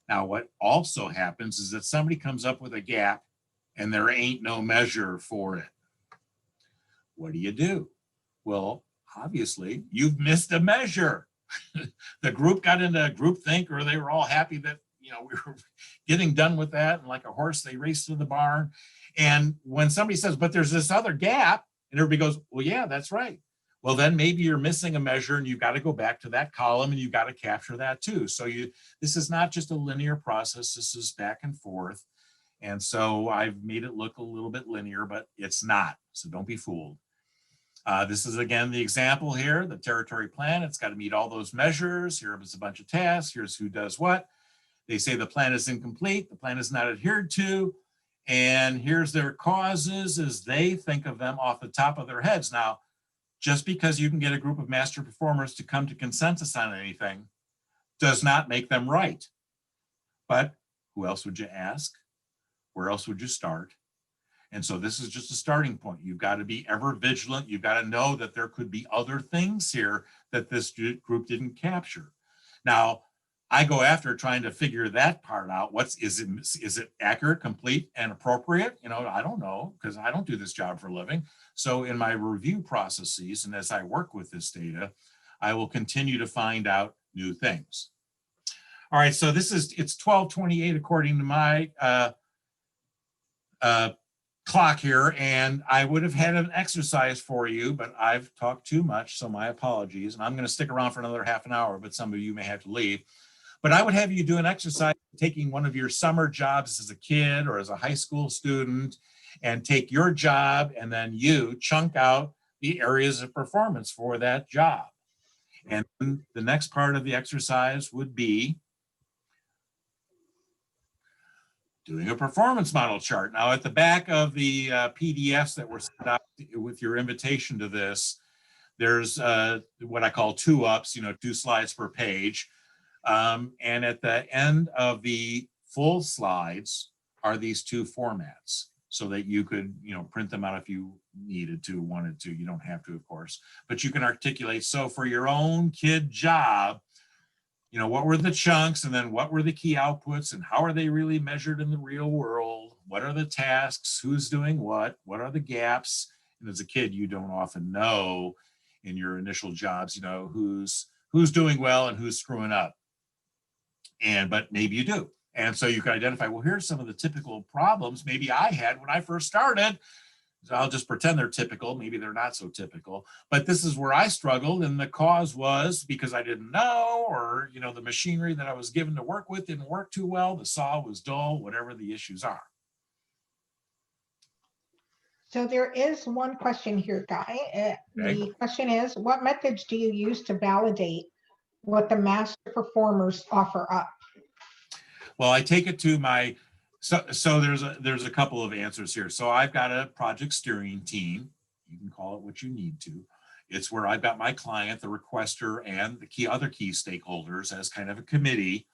[SPEAKER 2] Now, what also happens is that somebody comes up with a gap and there ain't no measure for it. What do? Well, obviously, you've missed a measure. The group got into groupthink, or they were all happy that, you know, we were getting done with that. And like a horse, they raced to the barn. And when somebody says, but there's this other gap, and everybody goes, well, yeah, that's right. Well, then maybe you're missing a measure and you've got to go back to that column and you've got to capture that too. So this is not just a linear process. This is back and forth. And so I've made it look a little bit linear, but it's not. So don't be fooled. This is, again, the example here, the territory plan. It's got to meet all those measures. Here is a bunch of tasks. Here's who does what. They say the plan is incomplete. The plan is not adhered to. And here's their causes as they think of them off the top of their heads. Now, just because you can get a group of master performers to come to consensus on anything does not make them right. But who else would you ask? Where else would you start? And so this is just a starting point. You've got to be ever vigilant. You've got to know that there could be other things here that this group didn't capture. Now, I go after trying to figure that part out. Is it accurate, complete, and appropriate? You know, I don't know, because I don't do this job for a living. So in my review processes, and as I work with this data, I will continue to find out new things. All right, so it's 12:28 according to my clock here, and I would have had an exercise for you, but I've talked too much, so my apologies. And I'm going to stick around for another half an hour, but some of you may have to leave. But I would have you do an exercise taking one of your summer jobs as a kid or as a high school student, and take your job and then you chunk out the areas of performance for that job. And the next part of the exercise would be doing a performance model chart. Now, at the back of the PDFs that were sent out with your invitation to this, there's what I call 2-ups, 2 slides per page. And at the end of the full slides are these 2 formats so that you could, print them out if you needed to, wanted to. You don't have to, of course, but you can articulate. So for your own kid job, what were the chunks, and then what were the key outputs, and how are they really measured in the real world? What are the tasks? Who's doing what? What are the gaps? And as a kid, you don't often know in your initial jobs, who's who's doing well and who's screwing up. But maybe you do. And so you can identify, well, here's some of the typical problems maybe I had when I first started. So I'll just pretend they're typical. Maybe they're not so typical, but this is where I struggled. And the cause was because I didn't know, or, you know, the machinery that I was given to work with didn't work too well. The saw was dull, whatever the issues are.
[SPEAKER 1] So there is one question here, Guy.
[SPEAKER 2] Okay.
[SPEAKER 1] The question is, what methods do you use to validate what the master performers offer up?
[SPEAKER 2] Well, I take it to my, so there's a couple of answers here. So I've got a project steering team. You can call it what you need to. It's where I've got my client, the requester, and the other key stakeholders as kind of a committee.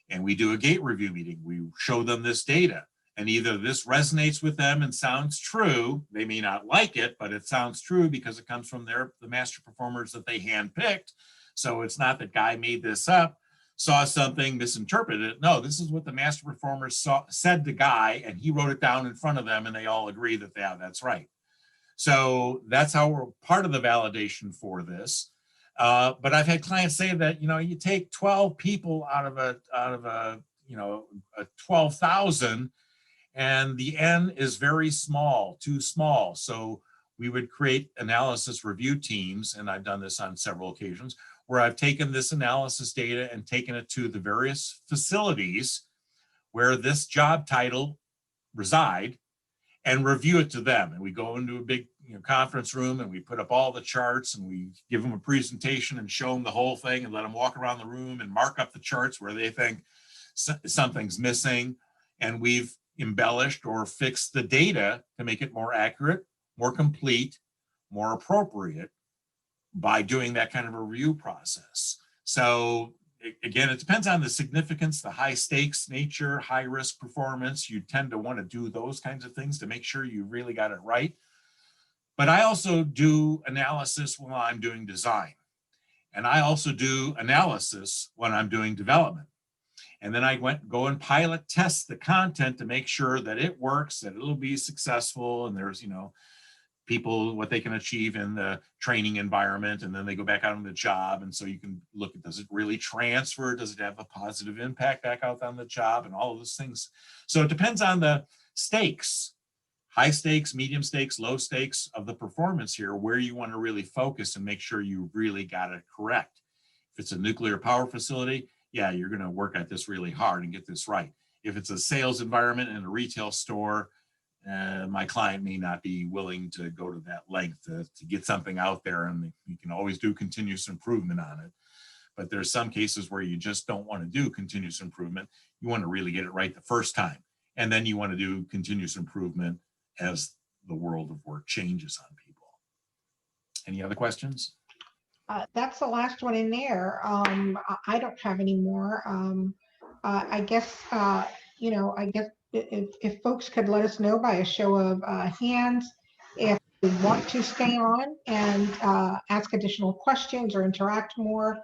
[SPEAKER 2] And we do a gate review meeting. We show them this data. And either this resonates with them and sounds true. They may not like it, but it sounds true because it comes from the master performers that they handpicked. So it's not that Guy made this up, saw something, misinterpreted it. No, this is what the master performers said to Guy, and he wrote it down in front of them, and they all agree that that's right. So that's how we're part of the validation for this. But I've had clients say that, you know, you take 12 people out of a you know, a 12,000, and the N is very small, too small. So we would create analysis review teams, and I've done this on several occasions, where I've taken this analysis data and taken it to the various facilities where this job title reside and review it to them. And we go into a big conference room and we put up all the charts and we give them a presentation and show them the whole thing and let them walk around the room and mark up the charts where they think something's missing. And we've embellished or fixed the data to make it more accurate, more complete, more appropriate by doing that kind of a review process. So again, it depends on the significance, the high stakes nature, high risk performance. You tend to want to do those kinds of things to make sure you really got it right. But I also do analysis when I'm doing design. And I also do analysis when I'm doing development. And then I go and pilot test the content to make sure that it works, that it'll be successful, and there's, people, what they can achieve in the training environment, and then they go back out on the job. And so you can look at, does it really transfer? Does it have a positive impact back out on the job, and all of those things. So it depends on the stakes, high stakes, medium stakes, low stakes of the performance here, where you want to really focus and make sure you really got it correct. If it's a nuclear power facility, yeah, you're going to work at this really hard and get this right. If it's a sales environment in a retail store, my client may not be willing to go to that length to get something out there, and you can always do continuous improvement on it. But there's some cases where you just don't want to do continuous improvement. You want to really get it right the first time. And then you want to do continuous improvement as the world of work changes on people. Any other questions?
[SPEAKER 1] That's the last one in there. I don't have any more. I guess, if folks could let us know by a show of hands if they want to stay on and ask additional questions or interact more,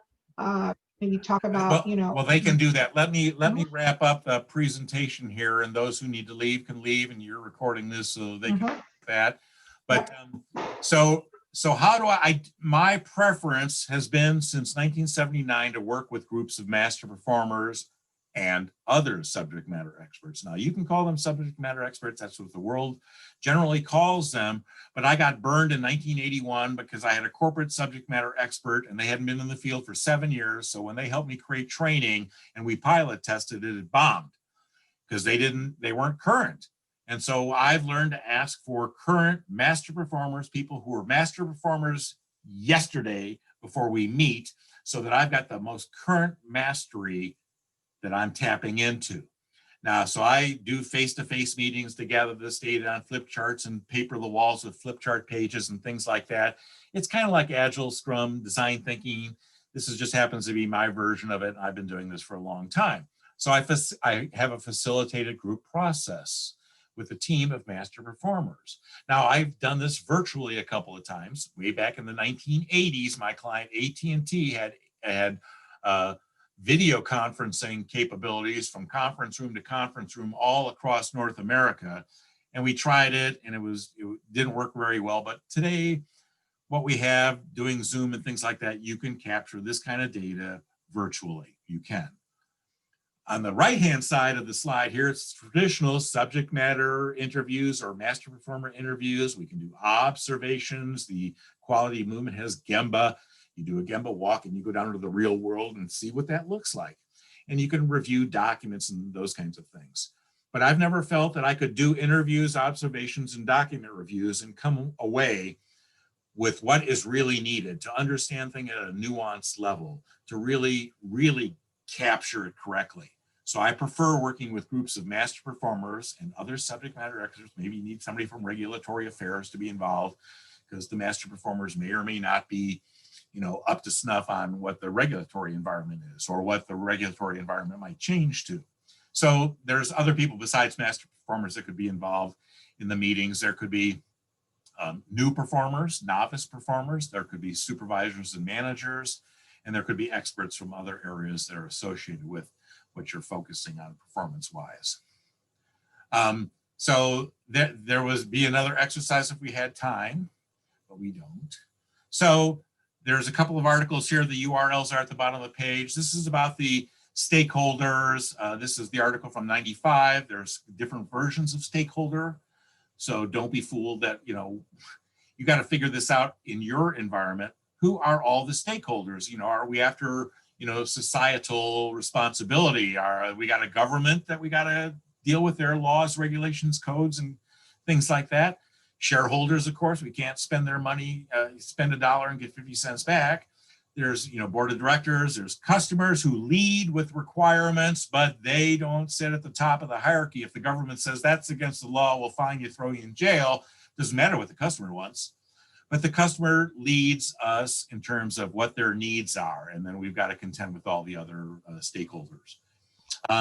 [SPEAKER 1] maybe talk about,
[SPEAKER 2] Well, they can do that. Let me wrap up the presentation here, and those who need to leave can leave, and you're recording this so they can do that. But so how do my preference has been since 1979 to work with groups of master performers and other subject matter experts. Now, you can call them subject matter experts. That's what the world generally calls them. But I got burned in 1981 because I had a corporate subject matter expert, and they hadn't been in the field for 7 years. So when they helped me create training and we pilot tested it, it bombed because they weren't current. And so I've learned to ask for current master performers, people who were master performers yesterday before we meet, so that I've got the most current mastery that I'm tapping into. Now, so I do face-to-face meetings to gather this data on flip charts and paper the walls with flip chart pages and things like that. It's kind of like Agile, Scrum, design thinking. This just happens to be my version of it. I've been doing this for a long time. So I have a facilitated group process with a team of master performers. Now, I've done this virtually a couple of times. Way back in the 1980s, my client AT&T had video conferencing capabilities from conference room to conference room all across North America. And we tried it, and it didn't work very well. But today, what we have doing Zoom and things like that, you can capture this kind of data virtually. You can. On the right-hand side of the slide here, it's traditional subject matter interviews or master performer interviews. We can do observations. The quality movement has Gemba. You do a Gemba walk and you go down to the real world and see what that looks like. And you can review documents and those kinds of things. But I've never felt that I could do interviews, observations, and document reviews and come away with what is really needed to understand things at a nuanced level, to really, really capture it correctly. So I prefer working with groups of master performers and other subject matter experts. Maybe you need somebody from regulatory affairs to be involved because the master performers may or may not be, you know, up to snuff on what the regulatory environment is or what the regulatory environment might change to. So there's other people besides master performers that could be involved in the meetings. There could be new performers, novice performers. There could be supervisors and managers, and there could be experts from other areas that are associated with what you're focusing on performance-wise. So there would be another exercise if we had time, but we don't. So there's a couple of articles here. The URLs are at the bottom of the page. This is about the stakeholders. This is the article from '95. There's different versions of stakeholder. So don't be fooled that, you know, you got to figure this out in your environment. Who are all the stakeholders? You know, are we after, you know, societal responsibility? We got a government that we got to deal with their laws, regulations, codes, and things like that? Shareholders, of course, we can't spend their money, spend $1 and get 50 cents back. There's, you know, board of directors, there's customers who lead with requirements, but they don't sit at the top of the hierarchy. If the government says that's against the law, we'll fine you, throw you in jail. Doesn't matter what the customer wants, but the customer leads us in terms of what their needs are. And then we've got to contend with all the other stakeholders.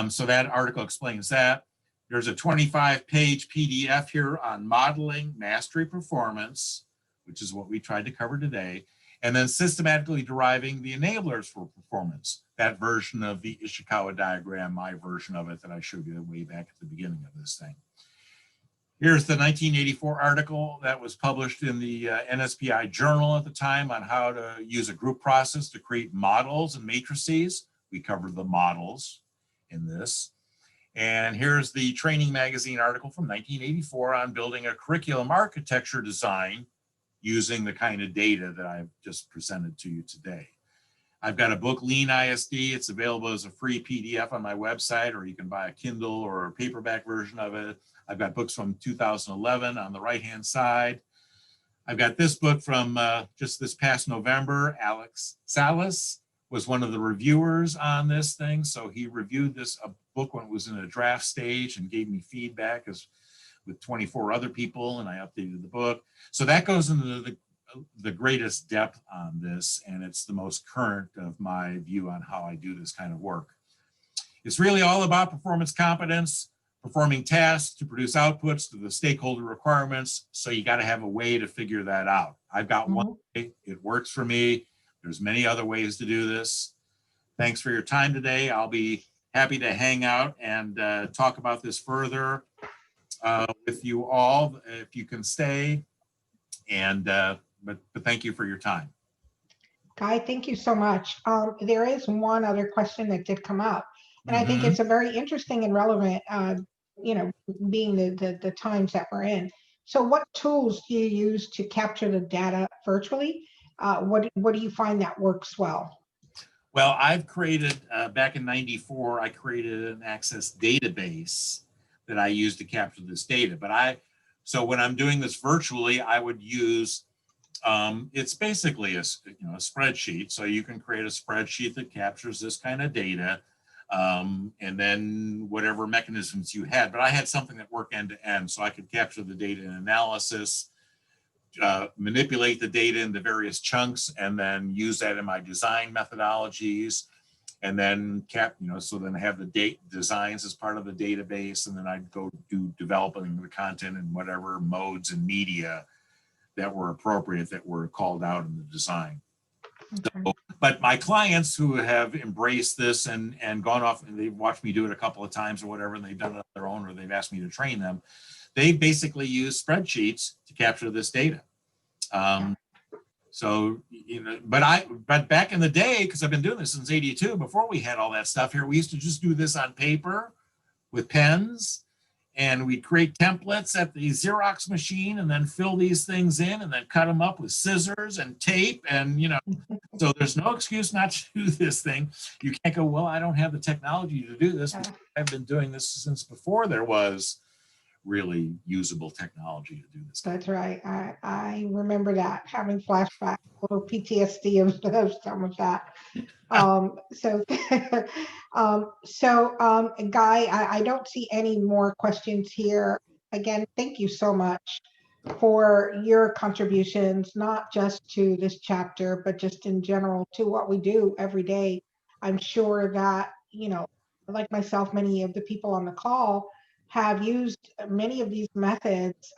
[SPEAKER 2] So that article explains that. There's a 25-page PDF here on modeling mastery performance, which is what we tried to cover today. And then systematically deriving the enablers for performance, that version of the Ishikawa diagram, my version of it that I showed you way back at the beginning of this thing. Here's the 1984 article that was published in the NSPI journal at the time on how to use a group process to create models and matrices. We covered the models in this. And here's the training magazine article from 1984 on building a curriculum architecture design using the kind of data that I've just presented to you today. I've got a book, Lean ISD. It's available as a free PDF on my website, or you can buy a Kindle or a paperback version of it. I've got books from 2011 on the right-hand side. I've got this book from just this past November. Alex Salas was one of the reviewers on this thing. So he reviewed this book when it was in a draft stage and gave me feedback with 24 other people, and I updated the book. So that goes into the greatest depth on this, and it's the most current of my view on how I do this kind of work. It's really all about performance competence, performing tasks to produce outputs to the stakeholder requirements. So you got to have a way to figure that out. I've got one way, it works for me. There's many other ways to do this. Thanks for your time today. I'll be happy to hang out and talk about this further with you all if you can stay. And but thank you for your time.
[SPEAKER 1] Guy, thank you so much. There is one other question that did come up, and I think it's a very interesting and relevant, you know, being the times that we're in. So what tools do you use to capture the data virtually? What do you find that works well?
[SPEAKER 2] Well, I've created, back in '94, I created an Access database that I use to capture this data. But so when I'm doing this virtually, I would use, it's basically a spreadsheet. So you can create a spreadsheet that captures this kind of data, and then whatever mechanisms you had. But I had something that worked end to end, so I could capture the data in analysis, manipulate the data into various chunks, and then use that in my design methodologies. And then so then I have the designs as part of the database, and then I'd go do developing the content in whatever modes and media that were appropriate that were called out in the design.
[SPEAKER 1] Okay.
[SPEAKER 2] So, but my clients who have embraced this and gone off, and they've watched me do it a couple of times or whatever, and they've done it on their own, or they've asked me to train them, they basically use spreadsheets to capture this data. So, but back in the day, because I've been doing this since '82, before we had all that stuff here, we used to just do this on paper with pens, and we'd create templates at the Xerox machine and then fill these things in and then cut them up with scissors and tape. And, so there's no excuse not to do this thing. You can't go, well, I don't have the technology to do this. I've been doing this since before there was really usable technology to do this.
[SPEAKER 1] That's right. I remember that, having flashbacks, a little PTSD of some of that. Guy, I don't see any more questions here. Again, thank you so much for your contributions, not just to this chapter, but just in general to what we do every day. I'm sure that, like myself, many of the people on the call have used many of these methods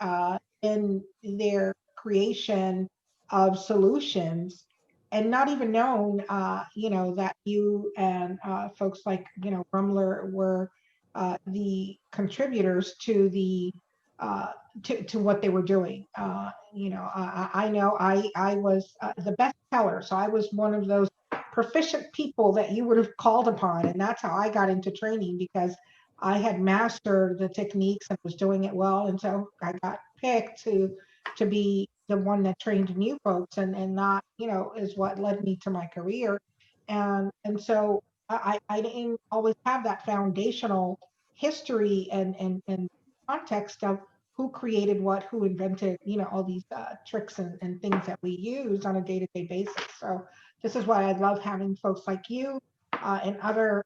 [SPEAKER 1] in their creation of solutions, and not even known, that you and folks like, Rumler were the contributors to the to what they were doing. I know I was the best teller, so I was one of those proficient people that you would have called upon, and that's how I got into training, because I had mastered the techniques and was doing it well, and so I got picked to be the one that trained new folks, and that, is what led me to my career. And so I didn't always have that foundational history and context of who created what, who invented, all these tricks and things that we use on a day-to-day basis. So this is why I love having folks like you and other,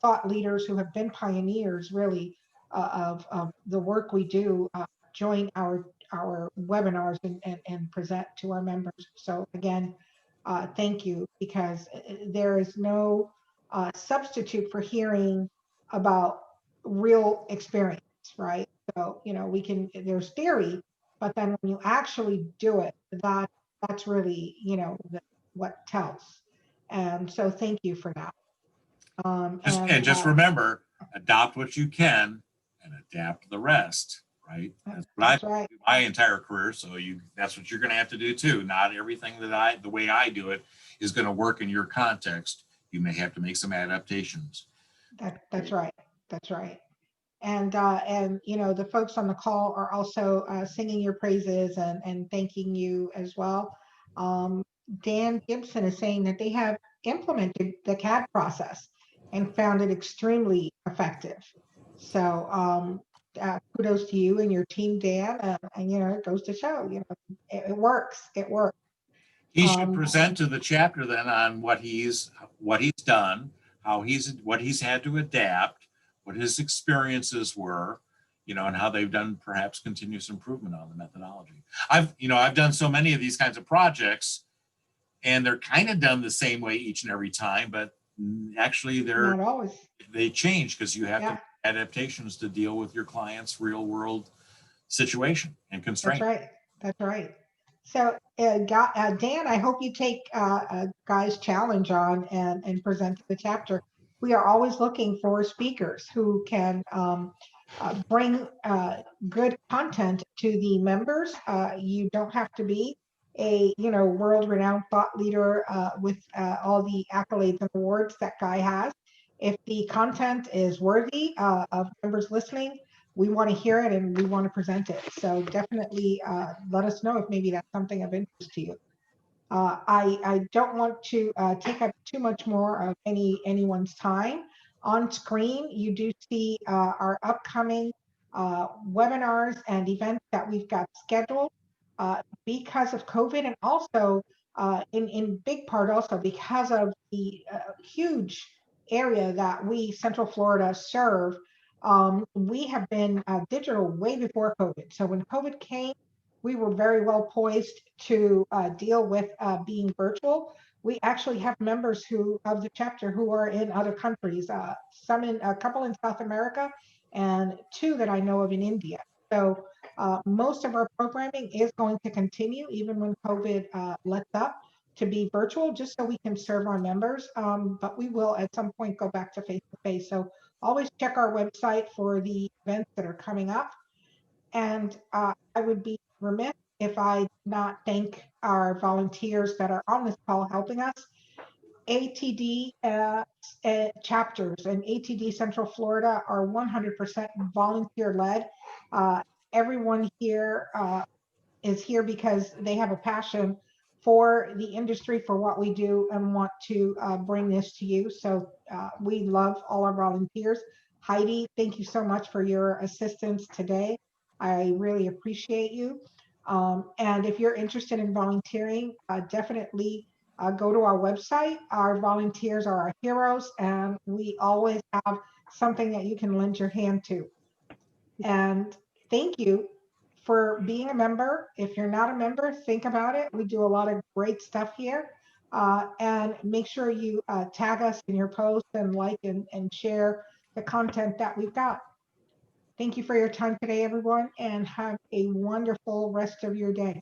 [SPEAKER 1] thought leaders who have been pioneers, really, of the work we do, join our webinars and present to our members. So again, thank you, because there is no substitute for hearing about real experience, right? So, there's theory, but then when you actually do it, that's really, what tells. And so thank you for that.
[SPEAKER 2] And just remember, adopt what you can and adapt the rest, right? That's what I've done my entire career. So that's what you're going to have to do too. Not everything the way I do it is going to work in your context. You may have to make some adaptations.
[SPEAKER 1] That's right. That's right. And the folks on the call are also singing your praises and thanking you as well. Dan Gibson is saying that they have implemented the CAD process and found it extremely effective. So kudos to you and your team, Dan. And it goes to show, it works. It works.
[SPEAKER 2] He should present to the chapter then on what he's done, what he's had to adapt, what his experiences were, and how they've done perhaps continuous improvement on the methodology. I've done so many of these kinds of projects, and they're kind of done the same way each and every time, but actually
[SPEAKER 1] not always.
[SPEAKER 2] They change because you have to make adaptations to deal with your client's real world situation and constraint.
[SPEAKER 1] That's right. So Dan, I hope you take Guy's challenge on and present to the chapter. We are always looking for speakers who can bring good content to the members. You don't have to be a world-renowned thought leader with all the accolades and awards that Guy has. If the content is worthy of members listening, we want to hear it and we want to present it. So definitely let us know if maybe that's something of interest to you. I don't want to take up too much more of anyone's time. On screen, you do see our upcoming webinars and events that we've got scheduled because of COVID, and also in big part also because of the huge area that we, Central Florida, serve. We have been digital way before COVID. So when COVID came, we were very well poised to deal with being virtual. We actually have members of the chapter who are in other countries, a couple in South America and two that I know of in India. So most of our programming is going to continue even when COVID lets up to be virtual, just so we can serve our members. But we will at some point go back to face-to-face. So always check our website for the events that are coming up. And I would be remiss if I not thank our volunteers that are on this call helping us. ATD chapters and ATD Central Florida are 100% volunteer led. Everyone here is here because they have a passion for the industry, for what we do, and want to bring this to you. So we love all our volunteers. Heidi, thank you so much for your assistance today. I really appreciate you. And if you're interested in volunteering, definitely go to our website. Our volunteers are our heroes, and we always have something that you can lend your hand to. And thank you for being a member. If you're not a member, think about it. We do a lot of great stuff here. And make sure you tag us in your posts and like and share the content that we've got. Thank you for your time today, everyone, and have a wonderful rest of your day.